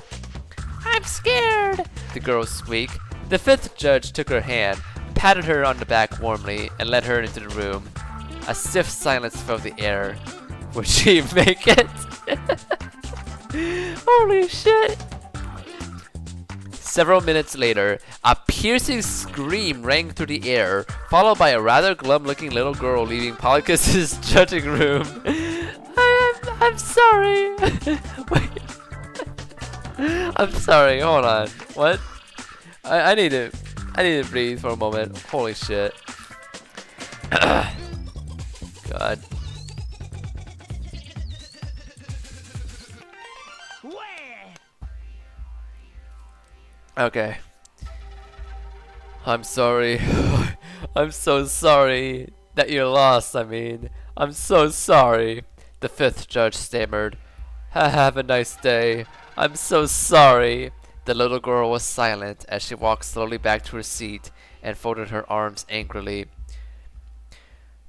B: I'm scared, the girl squeaked. The 5th judge took her hand, patted her on the back warmly, and led her into the room. A stiff silence filled the air. Would she make it? Holy shit! Several minutes later, a piercing scream rang through the air, followed by a rather glum-looking little girl leaving Polokus' judging room. I'm sorry. Wait. I'm sorry. Hold on. What? I need to breathe for a moment. Holy shit. God. Okay. I'm sorry. I'm so sorry that you lost, I mean. I'm so sorry. The 5th judge stammered. Have a nice day. I'm so sorry. The little girl was silent as she walked slowly back to her seat and folded her arms angrily.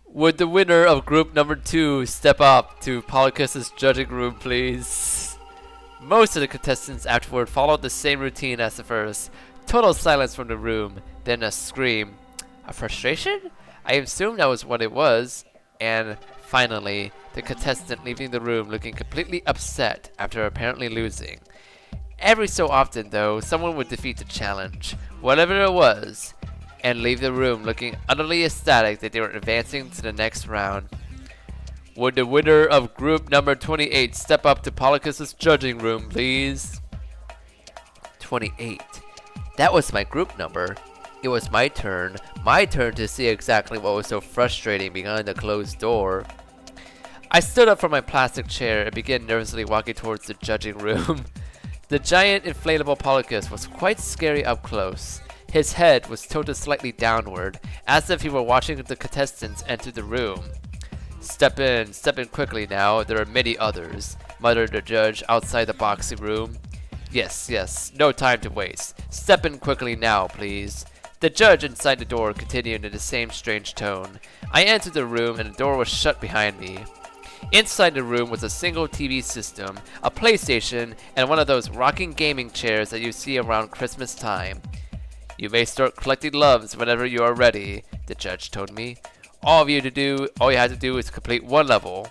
B: Would the winner of group number 2 step up to Polokus' judging room, please? Most of the contestants afterward followed the same routine as the first. Total silence from the room, then a scream. A frustration? I assumed that was what it was. And finally, the contestant leaving the room looking completely upset after apparently losing. Every so often, though, someone would defeat the challenge, whatever it was, and leave the room looking utterly ecstatic that they were advancing to the next round. Would the winner of group number 28 step up to Polokus' judging room, please? 28. That was my group number. It was my turn to see exactly what was so frustrating behind the closed door. I stood up from my plastic chair and began nervously walking towards the judging room. The giant inflatable Polokus was quite scary up close. His head was tilted slightly downward, as if he were watching the contestants enter the room. Step in quickly now, there are many others, muttered the judge outside the boxy room. Yes, no time to waste. Step in quickly now, please. The judge inside the door continued in the same strange tone. I entered the room and the door was shut behind me. Inside the room was a single TV system, a PlayStation, and one of those rocking gaming chairs that you see around Christmas time. You may start collecting loves whenever you are ready, the judge told me. All you had to do is complete one level.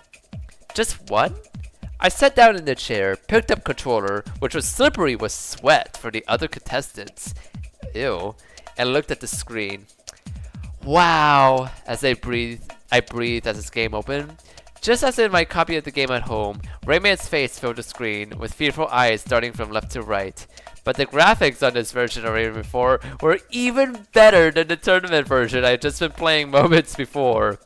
B: Just one? I sat down in the chair, picked up controller, which was slippery with sweat for the other contestants. Ew. And looked at the screen. Wow! As I breathed as this game opened. Just as in my copy of the game at home, Rayman's face filled the screen, with fearful eyes darting from left to right. But the graphics on this version of Rayman 4 were even better than the tournament version I had just been playing moments before.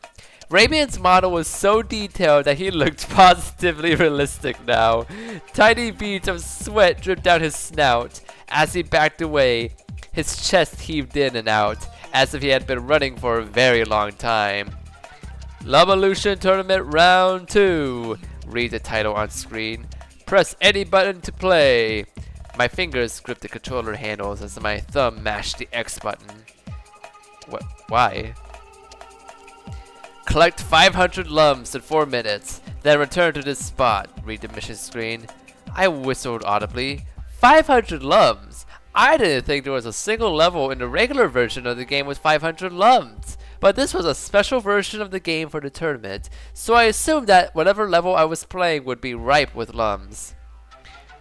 B: Rayman's model was so detailed that he looked positively realistic now. Tiny beads of sweat dripped down his snout. As he backed away, his chest heaved in and out, as if he had been running for a very long time. Lumolution Tournament Round 2. Read the title on screen. Press any button to play. My fingers gripped the controller handles as my thumb mashed the X button. What? Why? Collect 500 lums in 4 minutes, then return to this spot. Read the mission screen. I whistled audibly. 500 lums? I didn't think there was a single level in the regular version of the game with 500 lums. But this was a special version of the game for the tournament, so I assumed that whatever level I was playing would be ripe with lums.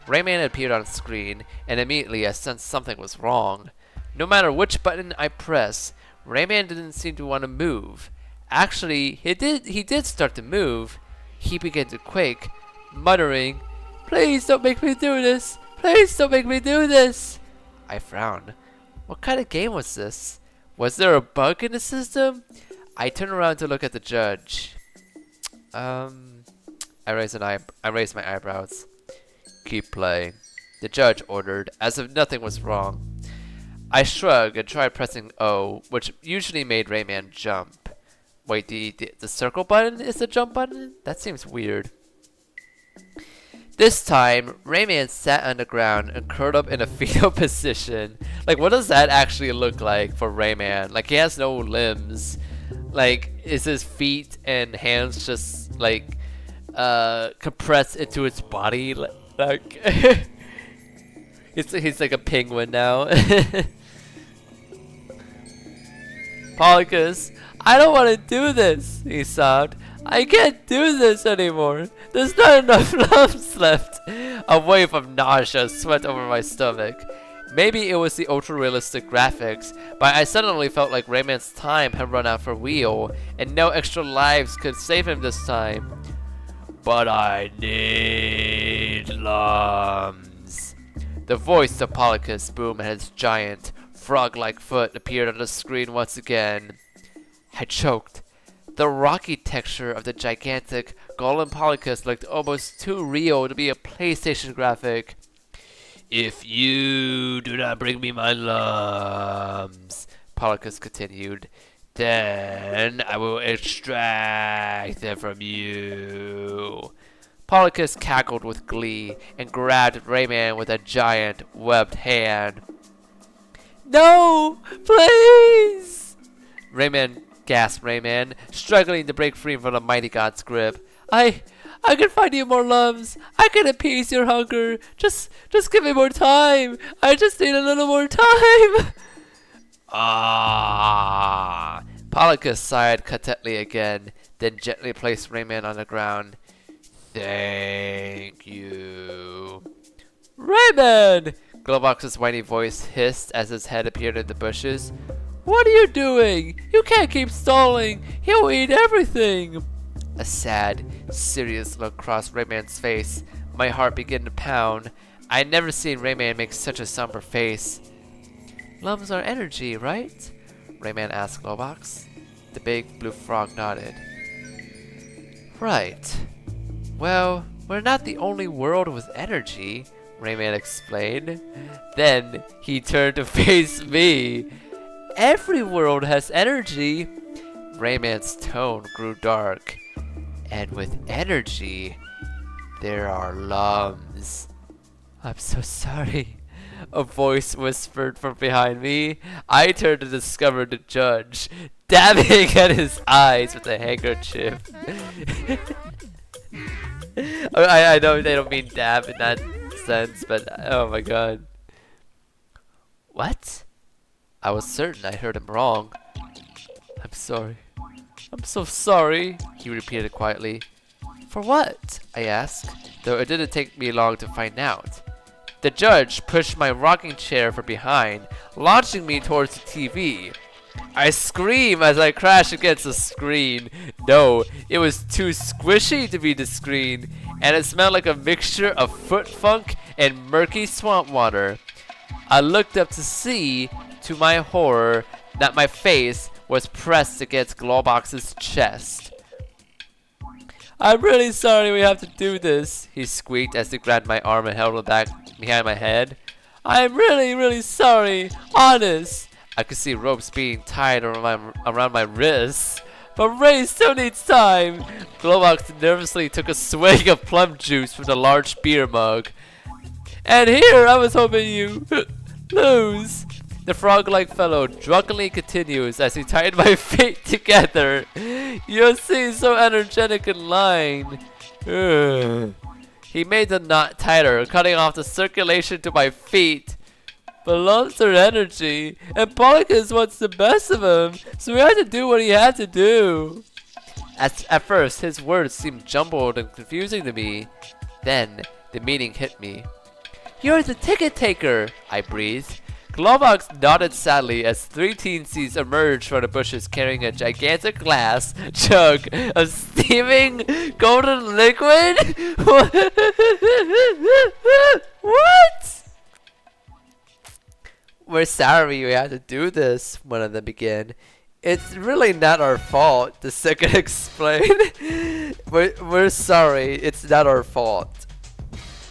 B: Rayman appeared on screen, and immediately I sensed something was wrong. No matter which button I pressed, Rayman didn't seem to want to move. Actually, he did start to move. He began to quake, muttering, "Please don't make me do this! Please don't make me do this!" I frowned. What kind of game was this? Was there a bug in the system? I turned around to look at the judge. I raised my eyebrows. Keep playing, the judge ordered, as if nothing was wrong. I shrugged and tried pressing O, which usually made Rayman jump. Wait, the circle button is the jump button? That seems weird. This time, Rayman sat on the ground and curled up in a fetal position. Like, what does that actually look like for Rayman? Like, he has no limbs. Like, is his feet and hands just, like, compressed into its body? Like, he's like a penguin now. Polokus, I don't want to do this, he sobbed. I can't do this anymore. There's not enough lumps left. A wave of nausea swept over my stomach. Maybe it was the ultra-realistic graphics, but I suddenly felt like Rayman's time had run out for real, and no extra lives could save him this time. But I need lums. The voice of Polokus boomed and his giant, frog-like foot appeared on the screen once again. I choked. The rocky texture of the gigantic golem Polokus looked almost too real to be a PlayStation graphic. If you do not bring me my lums, Polokus continued, then I will extract them from you. Polokus cackled with glee and grabbed Rayman with a giant, webbed hand. No! Please! Gasped Rayman, struggling to break free from the mighty god's grip. I can find you more lums. I can appease your hunger. Just give me more time. I just need a little more time. Ah! Polokus sighed contentedly again, then gently placed Rayman on the ground. Thank you. Rayman! Glowbox's whiny voice hissed as his head appeared in the bushes. What are you doing? You can't keep stalling. He'll eat everything. A sad, serious look crossed Rayman's face. My heart began to pound. I had never seen Rayman make such a somber face. Lums are energy, right? Rayman asked Glowbox. The big blue frog nodded. Right. Well, we're not the only world with energy, Rayman explained. Then he turned to face me. Every world has energy. Rayman's tone grew dark. And with energy, there are lums. I'm so sorry, a voice whispered from behind me. I turned to discover the judge, dabbing at his eyes with a handkerchief. I know they don't mean dab in that sense, but oh my god. What? I was certain I heard him wrong. I'm sorry. I'm so sorry, he repeated quietly. For what? I asked, though it didn't take me long to find out. The judge pushed my rocking chair from behind, launching me towards the TV. I screamed as I crashed against the screen. No, it was too squishy to be the screen, and it smelled like a mixture of foot funk and murky swamp water. I looked up to see, to my horror, that my face was pressed against Glowbox's chest. "I'm really sorry we have to do this," he squeaked as he grabbed my arm and held it back behind my head. "I'm really sorry, honest." I could see ropes being tied around my wrists. "But Ray still needs time." Glowbox nervously took a swig of plum juice from the large beer mug. "And here, I was hoping you lose." The frog-like fellow drunkenly continues as he tied my feet together. "You seem so energetic in line." Ugh. He made the knot tighter, cutting off the circulation to my feet. "But loves their energy, and Polokus wants the best of him, so we had to do what he had to do." At first, his words seemed jumbled and confusing to me. Then, the meaning hit me. "You're the ticket taker," I breathed. Glowbox nodded sadly as 3 teensies emerged from the bushes carrying a gigantic glass jug of steaming golden liquid. What? "We're sorry we had to do this," one of them began. "It's really not our fault," the second explained. We're sorry, it's not our fault.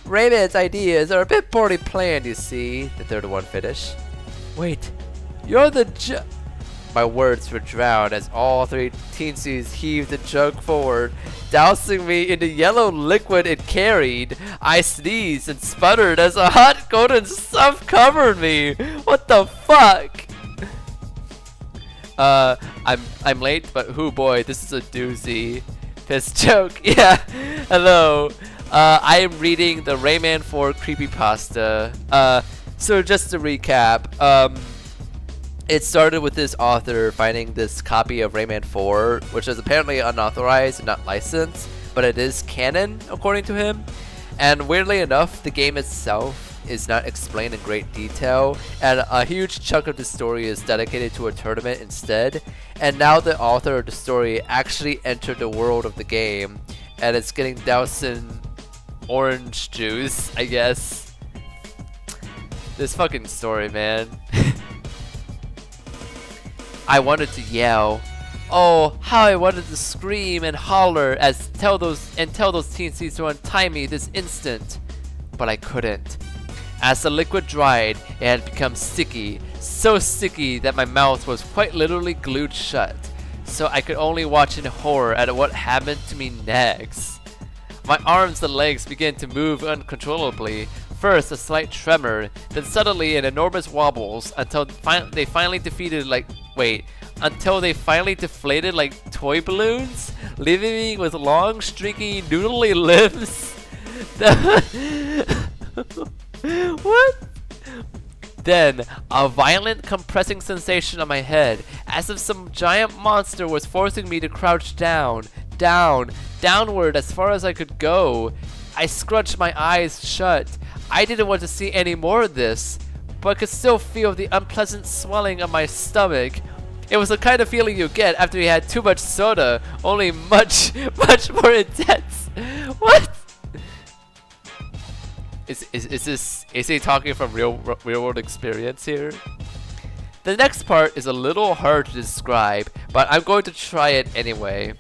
B: "Rayman's ideas are a bit poorly planned, you see," the third one finished. "Wait, you're the My words were drowned as all 3 teensies heaved the jug forward, dousing me in the yellow liquid it carried. I sneezed and sputtered as a hot golden stuff covered me. What the fuck? I'm late, but hoo boy, this is a doozy. Piss joke. Yeah. Hello. I am reading the Rayman 4 Creepypasta. So just to recap, it started with this author finding this copy of Rayman 4, which is apparently unauthorized and not licensed, but it is canon according to him. And weirdly enough, the game itself is not explained in great detail, and a huge chunk of the story is dedicated to a tournament instead. And now the author of the story actually entered the world of the game, and it's getting doused in orange juice, I guess. This fucking story, man. I wanted to yell. Oh, how I wanted to scream and holler as tell those teensies to untie me this instant. But I couldn't. As the liquid dried, it had become sticky. So sticky that my mouth was quite literally glued shut. So I could only watch in horror at what happened to me next. My arms and legs began to move uncontrollably. First a slight tremor, then suddenly an enormous wobbles until they finally deflated like toy balloons, leaving me with long, streaky, noodly limbs. What? Then, a violent compressing sensation on my head, as if some giant monster was forcing me to crouch downward as far as I could go. I scrunched my eyes shut. I didn't want to see any more of this, but I could still feel the unpleasant swelling of my stomach. It was the kind of feeling you get after you had too much soda, only much more intense. What? Is he talking from real world experience here? The next part is a little hard to describe, but I'm going to try it anyway.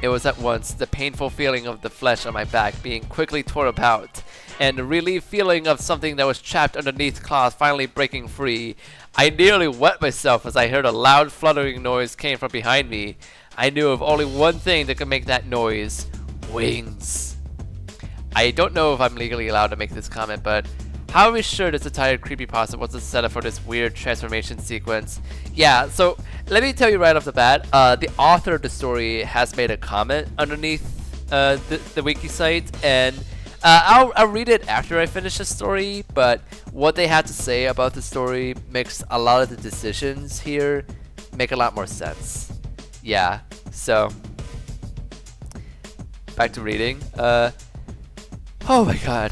B: It was at once the painful feeling of the flesh on my back being quickly torn apart, and the relief feeling of something that was trapped underneath cloth finally breaking free. I nearly wet myself as I heard a loud fluttering noise came from behind me. I knew of only one thing that could make that noise. Wings. I don't know if I'm legally allowed to make this comment, but how are we sure this entire creepypasta was a setup for this weird transformation sequence? Yeah, so let me tell you right off the bat, the author of the story has made a comment underneath the wiki site, and I'll read it after I finish the story, but what they had to say about the story makes a lot of the decisions here make a lot more sense. Yeah, so back to reading. Oh my god.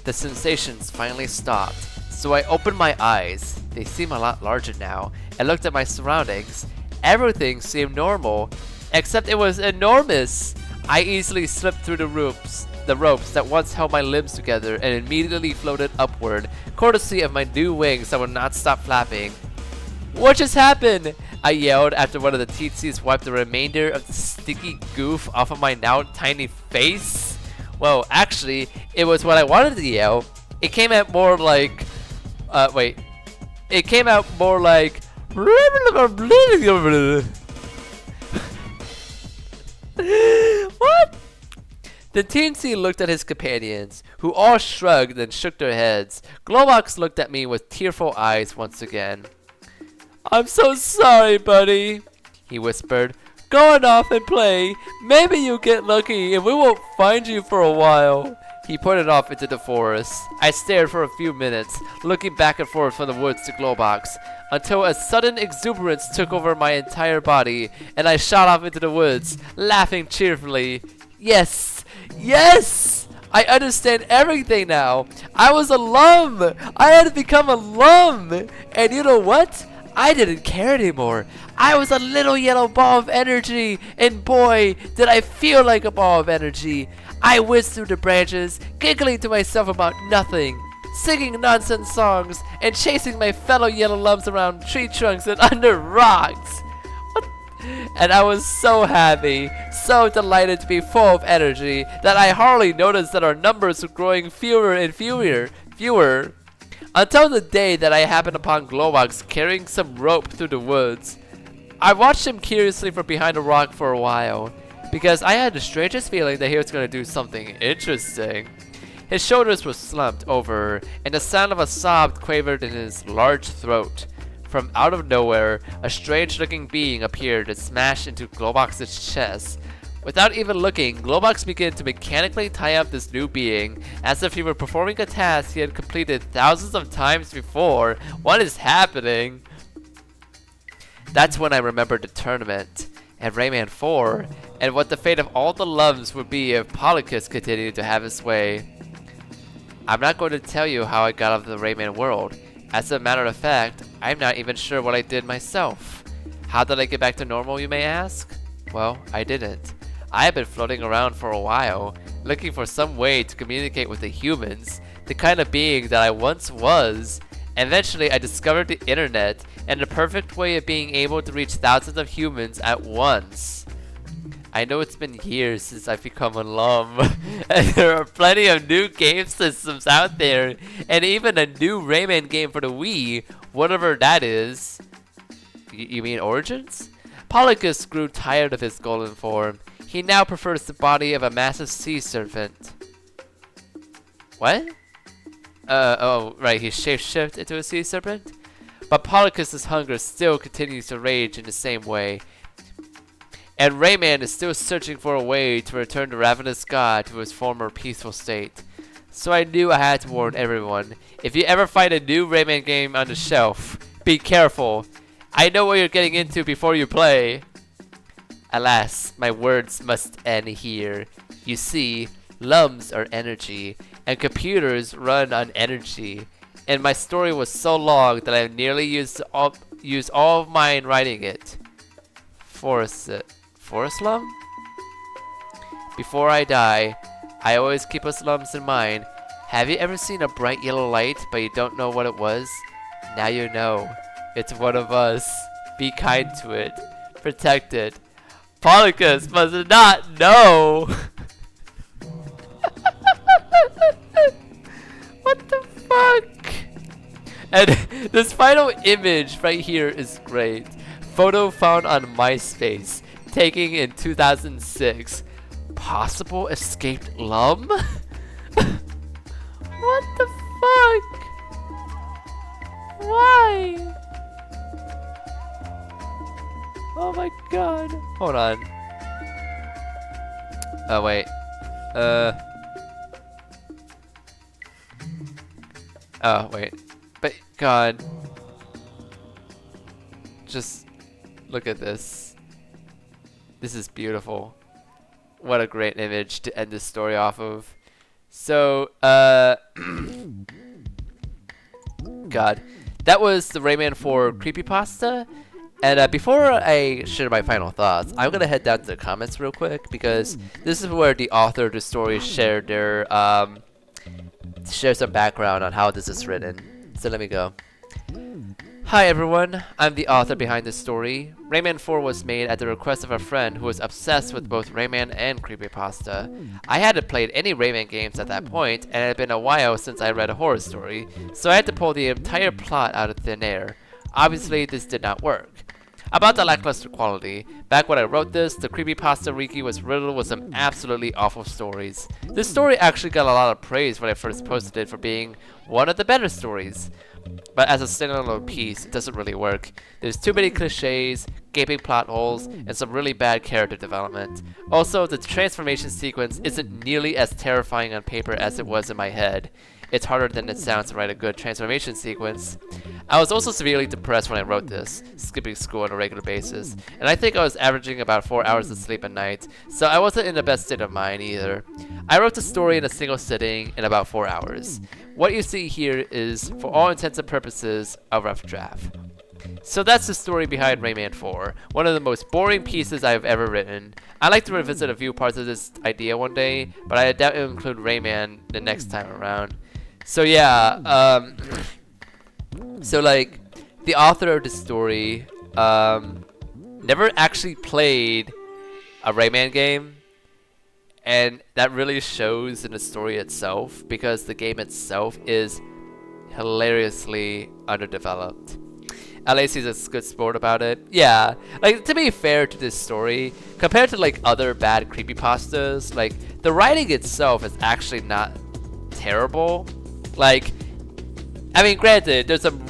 B: The sensations finally stopped, so I opened my eyes. They seem a lot larger now, and looked at my surroundings. Everything seemed normal, except it was enormous. I easily slipped through the ropes that once held my limbs together and immediately floated upward, courtesy of my new wings that would not stop flapping. What just happened? I yelled after one of the teetsies wiped the remainder of the sticky goof off of my now tiny face. Well, actually, it was what I wanted to yell. It came out more like... It came out more like... What? The teensy looked at his companions, who all shrugged and shook their heads. Globox looked at me with tearful eyes once again. I'm so sorry, buddy, he whispered. Go on off and play. Maybe you'll get lucky and we won't find you for a while. He pointed off into the forest. I stared for a few minutes, looking back and forth from the woods to Globox, until a sudden exuberance took over my entire body, and I shot off into the woods, laughing cheerfully. Yes! Yes! I understand everything now. I was a lum. I had become a lum. And you know what? I didn't care anymore. I was a little yellow ball of energy, and boy, did I feel like a ball of energy. I whizzed through the branches, giggling to myself about nothing, singing nonsense songs, and chasing my fellow yellow lumps around tree trunks and under rocks. What? And I was so happy, so delighted to be full of energy, that I hardly noticed that our numbers were growing fewer and fewer. Until the day that I happened upon Globox carrying some rope through the woods. I watched him curiously from behind a rock for a while, because I had the strangest feeling that he was going to do something interesting. His shoulders were slumped over, and the sound of a sob quavered in his large throat. From out of nowhere, a strange-looking being appeared and smashed into Globox's chest. Without even looking, Globox began to mechanically tie up this new being, as if he were performing a task he had completed thousands of times before. What is happening? That's when I remembered the tournament, and Rayman 4, and what the fate of all the lums would be if Polokus continued to have his way. I'm not going to tell you how I got out of the Rayman world. As a matter of fact, I'm not even sure what I did myself. How did I get back to normal, you may ask? Well, I didn't. I have been floating around for a while, looking for some way to communicate with the humans, the kind of being that I once was. Eventually, I discovered the internet and the perfect way of being able to reach thousands of humans at once. I know it's been years since I've become a lum, and there are plenty of new game systems out there, and even a new Rayman game for the Wii, whatever that is. You mean Origins? Polokus grew tired of his golden form. He now prefers the body of a massive sea serpent. What? Oh, right, he shapeshifted into a sea serpent? But Polokus' hunger still continues to rage in the same way. And Rayman is still searching for a way to return the ravenous god to his former peaceful state. So I knew I had to warn everyone. If you ever find a new Rayman game on the shelf, be careful. I know what you're getting into before you play. Alas, my words must end here. You see, lums are energy, and computers run on energy. And my story was so long that I nearly used all of mine writing it. Forest lum? Before I die, I always keep us lums in mind. Have you ever seen a bright yellow light, but you don't know what it was? Now you know. It's one of us. Be kind to it. Protect it. Polokus must not know. What the fuck? And this final image right here is great. Photo found on MySpace, taken in 2006. Possible escaped lum? What the fuck? Why? Oh my god. Hold on. Oh wait. Oh wait. But god. Just look at this. This is beautiful. What a great image to end this story off of. So, God. That was the Rayman 4 Creepypasta. And before I share my final thoughts, I'm gonna head down to the comments real quick because this is where the author of the story shared their share some background on how this is written. So let me go. Hi everyone, I'm the author behind this story. Rayman 4 was made at the request of a friend who was obsessed with both Rayman and Creepypasta. I hadn't played any Rayman games at that point, and it had been a while since I read a horror story, so I had to pull the entire plot out of thin air. Obviously, this did not work. About the lackluster quality, back when I wrote this, the Creepypasta Wiki was riddled with some absolutely awful stories. This story actually got a lot of praise when I first posted it for being one of the better stories. But as a standalone piece, it doesn't really work. There's too many cliches, gaping plot holes, and some really bad character development. Also, the transformation sequence isn't nearly as terrifying on paper as it was in my head. It's harder than it sounds to write a good transformation sequence. I was also severely depressed when I wrote this, skipping school on a regular basis, and I think I was averaging about 4 hours of sleep a night, so I wasn't in the best state of mind either. I wrote the story in a single sitting in about 4 hours. What you see here is, for all intents and purposes, a rough draft. So that's the story behind Rayman 4, one of the most boring pieces I've ever written. I'd like to revisit a few parts of this idea one day, but I doubt it'll include Rayman the next time around. So yeah, so like, the author of the story, never actually played a Rayman game, and that really shows in the story itself, because the game itself is hilariously underdeveloped. At least he's a good sport about it. Yeah, like, to be fair to this story, compared to like other bad creepypastas, like, the writing itself is actually not terrible. Like, I mean, granted, there's some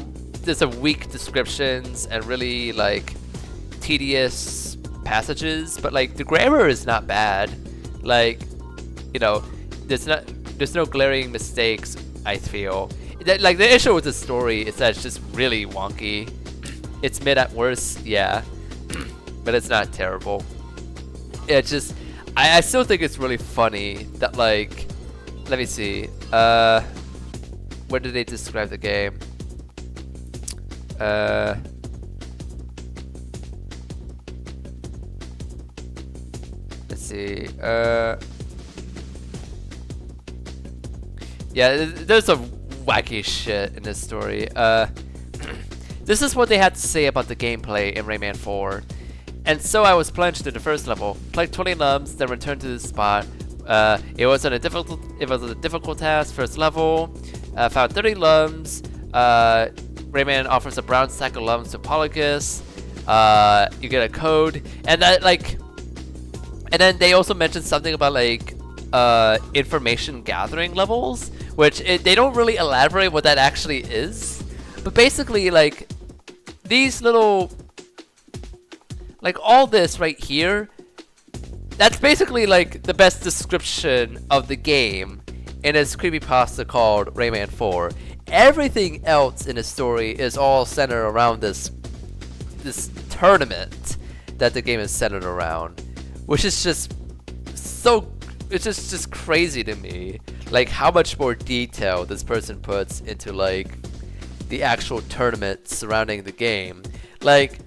B: weak descriptions and really like tedious passages, but like the grammar is not bad. Like, you know, there's no glaring mistakes, I feel. Like, the issue with the story is that it's just really wonky. It's mid at worst, yeah, but it's not terrible. It's just, I still think it's really funny that, like, let me see, where did they describe the game? Let's see, yeah, there's some wacky shit in this story. This is what they had to say about the gameplay in Rayman 4. And so I was plunged to the first level, played 20 lums, then returned to the spot. It was a difficult task, first level. Found 30 lums. Rayman offers a brown sack of lums to Polokus. You get a code, and that, like, and then they also mentioned something about like information gathering levels, which they don't really elaborate what that actually is. But basically, like, these little, like, all this right here, that's basically like the best description of the game in its creepypasta called Rayman 4. Everything else in the story is all centered around this tournament that the game is centered around, which is just so, it's just crazy to me, like how much more detail this person puts into like the actual tournament surrounding the game. Like,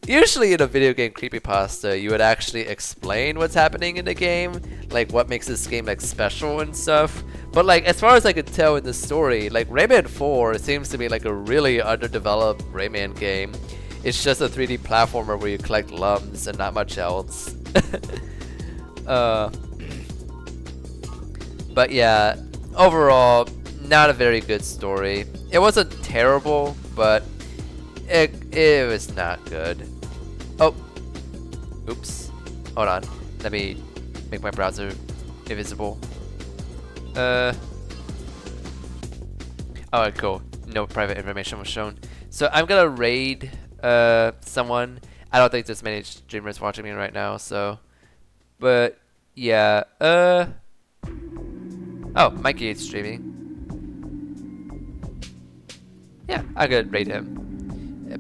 B: usually in a video game creepypasta, you would actually explain what's happening in the game, like what makes this game like special and stuff. But like, as far as I could tell in the story, like Rayman 4 seems to be like a really underdeveloped Rayman game. It's just a 3D platformer where you collect lums and not much else. But yeah, overall, not a very good story. It wasn't terrible, but it was not good. Oh, oops. Hold on. Let me make my browser invisible. Alright, cool. No private information was shown. So I'm gonna raid someone. I don't think there's many streamers watching me right now, so. But yeah. Oh, Mikey is streaming. Yeah, I could raid him.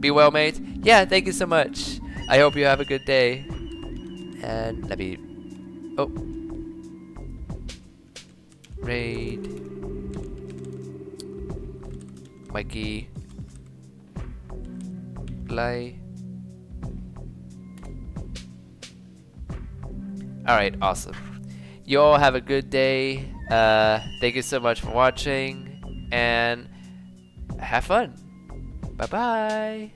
B: Be well, mate. Yeah, thank you so much. I hope you have a good day. And let me. Oh. Raid. Mikey. Play. Alright, awesome. You all have a good day. Thank you so much for watching, and have fun. Bye bye.